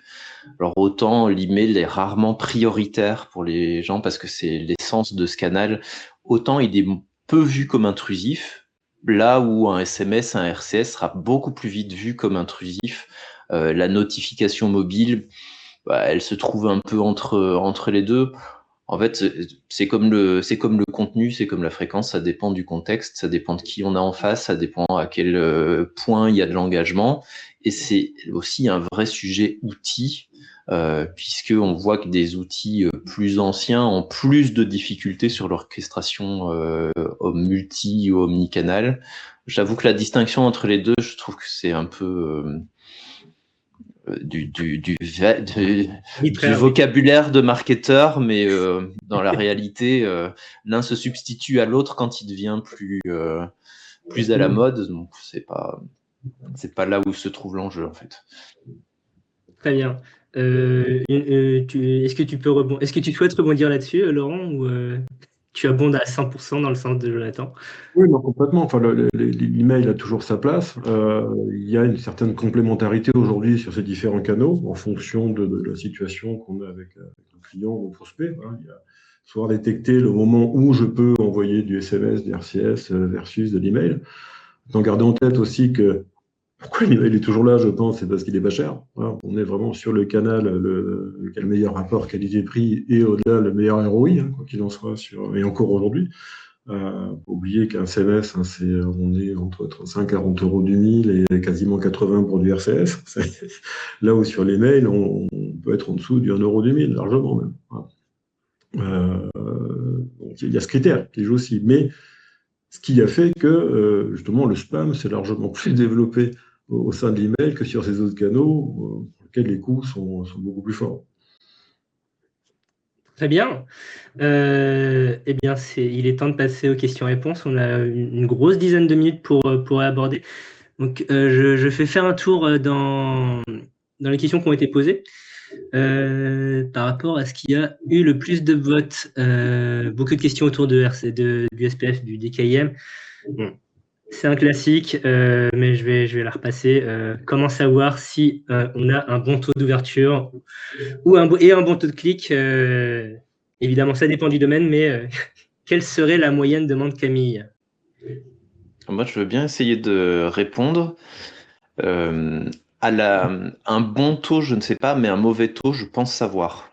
Alors autant l'email est rarement prioritaire pour les gens parce que c'est l'essence de ce canal, autant il est peu vu comme intrusif, là où un SMS, un RCS sera beaucoup plus vite vu comme intrusif. La notification mobile, elle se trouve un peu entre les deux. En fait, c'est comme le contenu, c'est comme la fréquence, ça dépend du contexte, ça dépend de qui on a en face, ça dépend à quel point il y a de l'engagement. Et c'est aussi un vrai sujet outil, puisqu'on voit que des outils plus anciens ont plus de difficultés sur l'orchestration multi ou omnicanal. J'avoue que la distinction entre les deux, je trouve que c'est un peu du vocabulaire de marketeur, mais dans la réalité, l'un se substitue à l'autre quand il devient plus à la mode. Donc c'est pas là où se trouve l'enjeu en fait. Très bien. Est-ce que tu souhaites rebondir là-dessus, Laurent, ou tu abondes à 100% dans le sens de Jonathan? Oui, non, complètement. Enfin, l'email a toujours sa place. Il y a une certaine complémentarité aujourd'hui sur ces différents canaux en fonction de la situation qu'on a avec nos clients ou nos prospects. Hein. Il y a soit détecter le moment où je peux envoyer du SMS, du RCS versus de l'email. Donc, garder en tête aussi que pourquoi l'email est toujours là, je pense, c'est parce qu'il est pas cher. Voilà, on est vraiment sur le canal qui a le meilleur rapport qualité-prix et au-delà le meilleur ROI, hein, quoi qu'il en soit, et encore aujourd'hui. Faut oublier qu'un SMS, hein, on est entre 35 et 40 euros du 1000 et quasiment 80 pour du RCS. Là où sur les mails, on peut être en dessous du 1 euro du 1000, largement même. Voilà. Donc il y a ce critère qui joue aussi. Mais ce qui a fait que, justement, le spam s'est largement plus développé au sein de l'email que sur ces autres canaux, pour lesquels les coûts sont beaucoup plus forts. Très bien. Eh bien, il est temps de passer aux questions-réponses. On a une grosse dizaine de minutes pour aborder. Donc, je fais faire un tour dans les questions qui ont été posées. Par rapport à ce qui a eu le plus de votes. Beaucoup de questions autour du SPF, du DKIM. Bon, c'est un classique, mais je vais la repasser. Comment savoir si on a un bon taux d'ouverture et un bon taux de clic? Évidemment, ça dépend du domaine, mais quelle serait la moyenne, demande Camille? Moi, je veux bien essayer de répondre. Un bon taux, je ne sais pas, mais un mauvais taux, je pense savoir.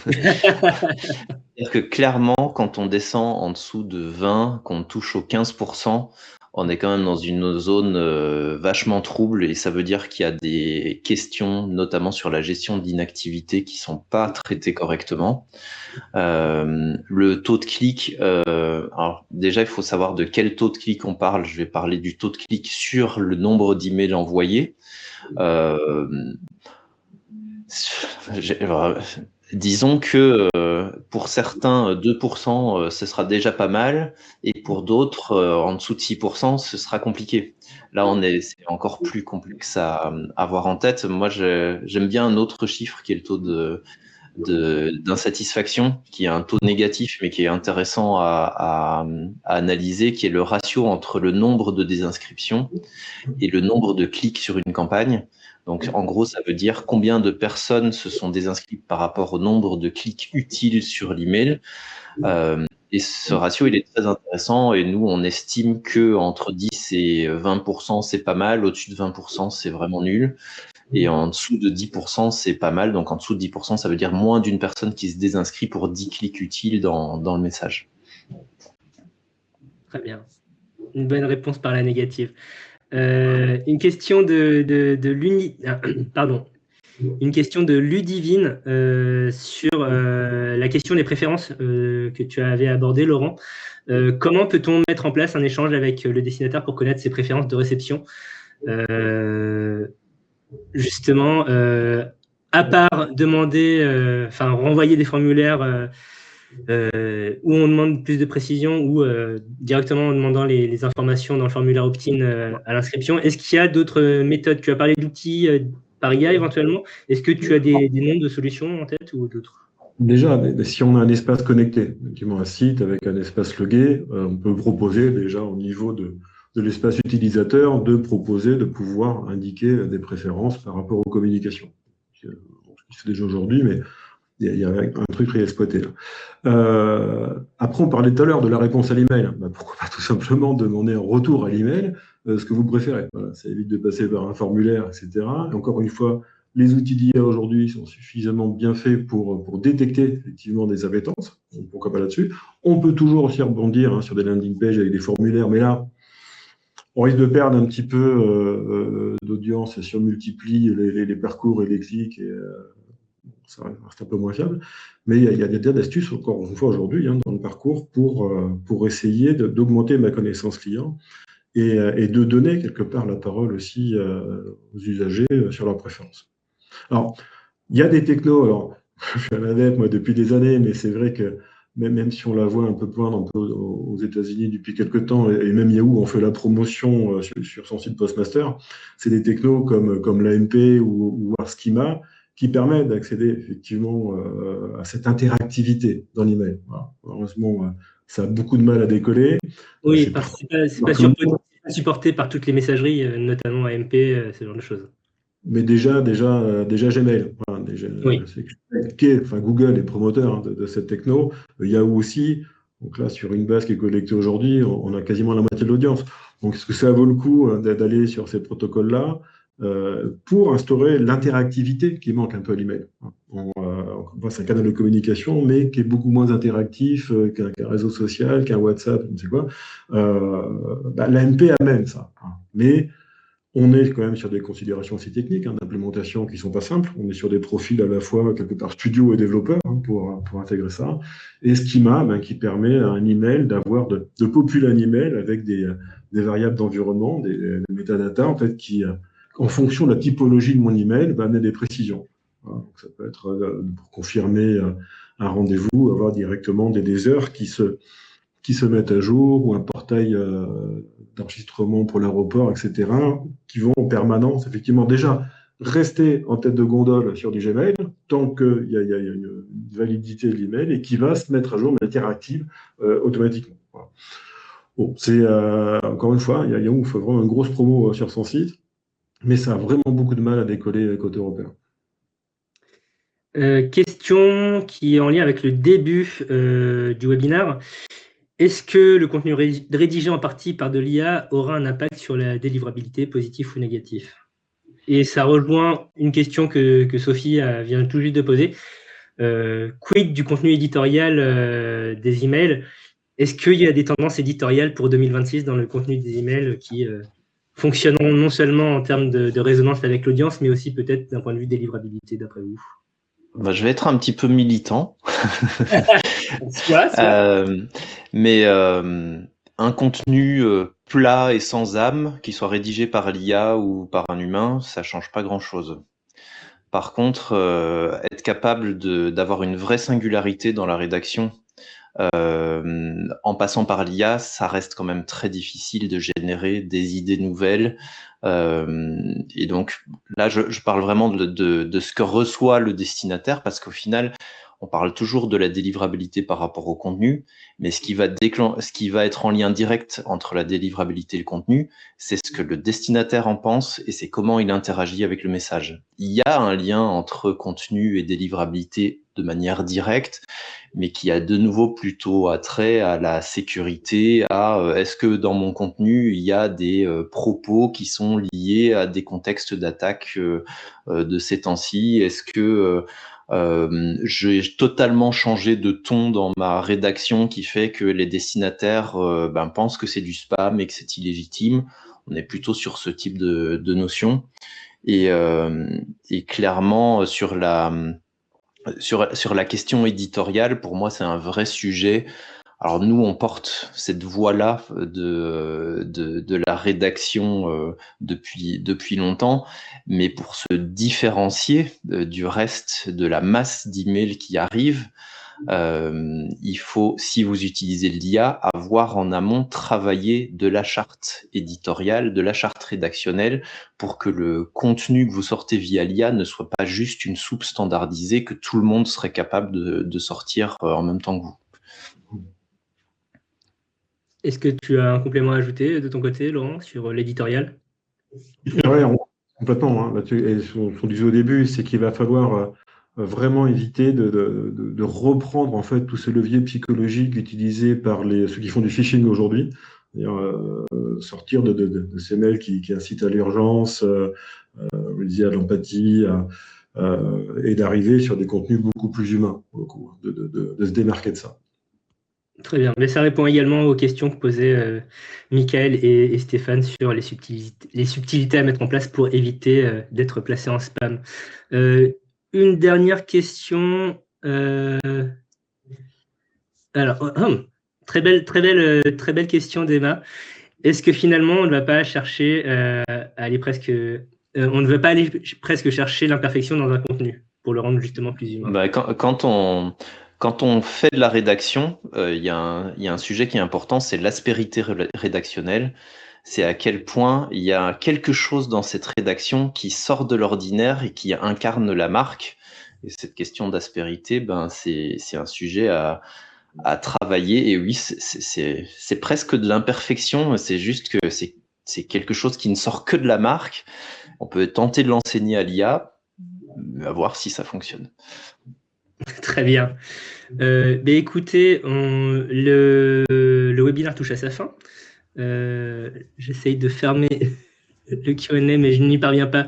C'est-à-dire que clairement, quand on descend en dessous de 20, qu'on touche aux 15%, on est quand même dans une zone vachement trouble, et ça veut dire qu'il y a des questions, notamment sur la gestion d'inactivité, qui sont pas traitées correctement. Le taux de clic, alors déjà, il faut savoir de quel taux de clic on parle. Je vais parler du taux de clic sur le nombre d'emails envoyés. Disons que pour certains, 2%, ce sera déjà pas mal, et pour d'autres, en dessous de 6%, ce sera compliqué. Là, c'est encore plus complexe à avoir en tête. Moi, j'aime bien un autre chiffre qui est le taux d'insatisfaction, qui est un taux négatif, mais qui est intéressant à analyser, qui est le ratio entre le nombre de désinscriptions et le nombre de clics sur une campagne. Donc, en gros, ça veut dire combien de personnes se sont désinscrites par rapport au nombre de clics utiles sur l'email. Et ce ratio, il est très intéressant. Et nous, on estime que entre 10 et 20%, c'est pas mal. Au-dessus de 20%, c'est vraiment nul. Et en dessous de 10%, c'est pas mal. Donc, en dessous de 10%, ça veut dire moins d'une personne qui se désinscrit pour 10 clics utiles dans le message. Très bien. Une bonne réponse par la négative. Une question Une question de Ludivine sur la question des préférences que tu avais abordée, Laurent. Comment peut-on mettre en place un échange avec le destinataire pour connaître ses préférences de réception? Justement, à part demander, renvoyer des formulaires où on demande plus de précision, ou directement en demandant les informations dans le formulaire opt-in à l'inscription. Est-ce qu'il y a d'autres méthodes? Tu as parlé d'outils par IA éventuellement. Est-ce que tu as des noms de solutions en tête ou d'autres? Déjà, si on a un espace connecté, effectivement un site avec un espace logué, on peut proposer déjà au niveau de l'espace utilisateur de proposer de pouvoir indiquer des préférences par rapport aux communications. Ce qui se fait déjà aujourd'hui, mais il y a un truc réexploité là. Après, on parlait tout à l'heure de la réponse à l'email. Pourquoi pas tout simplement demander un retour à l'email, ce que vous préférez. Voilà, ça évite de passer par un formulaire, etc. Et encore une fois, les outils d'IA aujourd'hui sont suffisamment bien faits pour détecter effectivement des appétences. Donc, pourquoi pas là-dessus. On peut toujours aussi rebondir sur des landing pages avec des formulaires, mais là, on risque de perdre un petit peu d'audience si on multiplie les parcours et les clics. Et, ça reste un peu moins fiable, mais il y a des tas d'astuces, encore une fois aujourd'hui, dans le parcours, pour essayer d'augmenter ma connaissance client et de donner quelque part la parole aussi aux usagers sur leurs préférences. Alors, il y a des technos, alors je suis un adepte moi depuis des années, mais c'est vrai que même si on la voit un peu poindre aux États-Unis depuis quelques temps, et même Yahoo en fait la promotion sur son site Postmaster, c'est des technos comme l'AMP ou Schema qui permettent d'accéder effectivement à cette interactivité dans l'email. Voilà. Heureusement, ça a beaucoup de mal à décoller. Oui, parce que c'est pas supporté par toutes les messageries, notamment AMP, ce genre de choses. Mais déjà Gmail. Voilà, oui. Google est promoteur de cette techno. Yahoo aussi. Donc là, sur une base qui est collectée aujourd'hui, on a quasiment la moitié de l'audience. Donc, est-ce que ça vaut le coup d'aller sur ces protocoles-là pour instaurer l'interactivité qui manque un peu à l'email? C'est un canal de communication, mais qui est beaucoup moins interactif qu'un réseau social, qu'un WhatsApp, je ne sais quoi. L'AMP amène ça. Mais on est quand même sur des considérations assez techniques, d'implémentation qui ne sont pas simples. On est sur des profils à la fois, quelque part, studio et développeurs pour intégrer ça. Et Schema, qui permet à un email de populer un email avec des variables d'environnement, des métadatas, en fait, qui, en fonction de la typologie de mon email, va amener des précisions. Voilà, donc ça peut être pour confirmer un rendez-vous, avoir directement des heures qui se mettent à jour ou un portail d'enregistrement pour l'aéroport, etc., qui vont en permanence, effectivement, déjà rester en tête de gondole sur du Gmail tant qu'il y a une validité de l'email et qui va se mettre à jour de manière active automatiquement. Voilà. Bon, c'est encore une fois, Yahoo fait vraiment une grosse promo sur son site, mais ça a vraiment beaucoup de mal à décoller côté européen. Question qui est en lien avec le début du webinaire. Est-ce que le contenu rédigé en partie par de l'IA aura un impact sur la délivrabilité, positif ou négatif? Et ça rejoint une question que Sophie vient tout juste de poser. Quid du contenu éditorial des emails? Est-ce qu'il y a des tendances éditoriales pour 2026 dans le contenu des emails qui fonctionneront non seulement en termes de résonance avec l'audience, mais aussi peut-être d'un point de vue délivrabilité, d'après vous? Je vais être un petit peu militant. Soit. Mais un contenu plat et sans âme, qui soit rédigé par l'IA ou par un humain, ça change pas grand-chose. Par contre, être capable d'avoir une vraie singularité dans la rédaction, en passant par l'IA, ça reste quand même très difficile de générer des idées nouvelles. Et donc là, je parle vraiment de ce que reçoit le destinataire, parce qu'au final, on parle toujours de la délivrabilité par rapport au contenu, mais ce qui va être en lien direct entre la délivrabilité et le contenu, c'est ce que le destinataire en pense et c'est comment il interagit avec le message. Il y a un lien entre contenu et délivrabilité de manière directe, mais qui a de nouveau plutôt attrait à la sécurité, à est-ce que dans mon contenu, il y a des propos qui sont liés à des contextes d'attaque de ces temps-ci? Est-ce que j'ai totalement changé de ton dans ma rédaction qui fait que les destinataires pensent que c'est du spam et que c'est illégitime? On est plutôt sur ce type de notion. Et clairement, sur la question éditoriale, pour moi, c'est un vrai sujet. Alors nous, on porte cette voie-là de la rédaction depuis longtemps, mais pour se différencier du reste de la masse d'emails qui arrivent, il faut, si vous utilisez l'IA, avoir en amont travaillé de la charte éditoriale, de la charte rédactionnelle, pour que le contenu que vous sortez via l'IA ne soit pas juste une soupe standardisée que tout le monde serait capable de sortir en même temps que vous. Est-ce que tu as un complément à ajouter de ton côté, Laurent, sur l'éditorial? Oui, complètement. Hein, là-dessus. Et ce qu'on disait au début, c'est qu'il va falloir vraiment éviter de reprendre en fait tous ces leviers psychologiques utilisés par ceux qui font du phishing aujourd'hui. Sortir de ces mails qui incitent à l'urgence, à l'empathie, et d'arriver sur des contenus beaucoup plus humains, de se démarquer de ça. Très bien, mais ça répond également aux questions que posaient Michael et Stéphane sur les subtilités à mettre en place pour éviter d'être placé en spam. Une dernière question. Alors, très belle question d'Emma. Est-ce que finalement on ne va pas chercher on ne veut pas aller presque chercher l'imperfection dans un contenu pour le rendre justement plus humain? Quand on fait de la rédaction, il y a un sujet qui est important, c'est l'aspérité rédactionnelle. C'est à quel point il y a quelque chose dans cette rédaction qui sort de l'ordinaire et qui incarne la marque. Et cette question d'aspérité, c'est un sujet à travailler. Et oui, c'est presque de l'imperfection. C'est juste que c'est quelque chose qui ne sort que de la marque. On peut tenter de l'enseigner à l'IA, à voir si ça fonctionne. Très bien. Écoutez, le webinaire touche à sa fin. J'essaye de fermer le Q&A, mais je n'y parviens pas.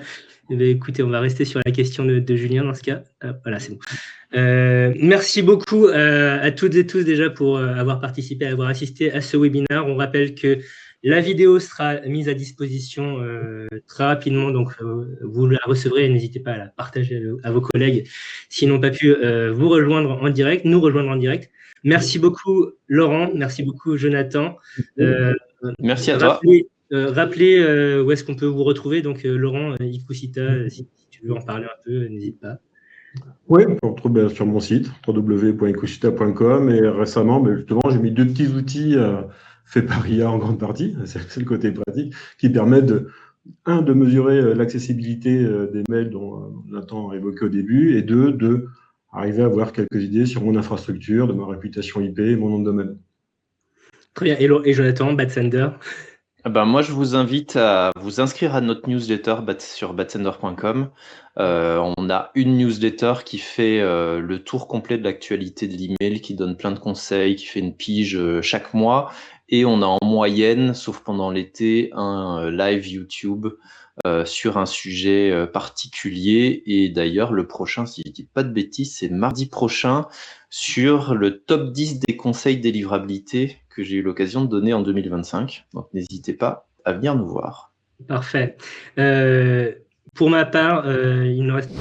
Écoutez, on va rester sur la question de Julien dans ce cas. Voilà, c'est bon. Merci beaucoup à toutes et tous déjà pour avoir participé, avoir assisté à ce webinaire. On rappelle que la vidéo sera mise à disposition très rapidement, donc vous la recevrez et n'hésitez pas à la partager à vos collègues s'ils n'ont pas pu nous rejoindre en direct. Merci beaucoup Laurent, merci beaucoup Jonathan. Merci à toi. Rappelez où est-ce qu'on peut vous retrouver. Donc Laurent Ikushita, si tu veux en parler un peu, n'hésite pas. Oui, on retrouve sur mon site www.ecosita.com et récemment, justement, j'ai mis 2 petits outils faits par IA en grande partie, c'est le côté pratique, qui permettent de mesurer l'accessibilité des mails dont Nathan a évoqué au début, et de arriver à avoir quelques idées sur mon infrastructure, de ma réputation IP et mon nom de domaine. Très bien. Et Jonathan, Bad Sender? Moi, je vous invite à vous inscrire à notre newsletter sur batsender.com. On a une newsletter qui fait le tour complet de l'actualité de l'email, qui donne plein de conseils, qui fait une pige chaque mois. Et on a en moyenne, sauf pendant l'été, un live YouTube sur un sujet particulier. Et d'ailleurs, le prochain, si je ne dis pas de bêtises, c'est mardi prochain sur le top 10 des conseils délivrabilité que j'ai eu l'occasion de donner en 2025. Donc, n'hésitez pas à venir nous voir. Parfait. Pour ma part, il ne reste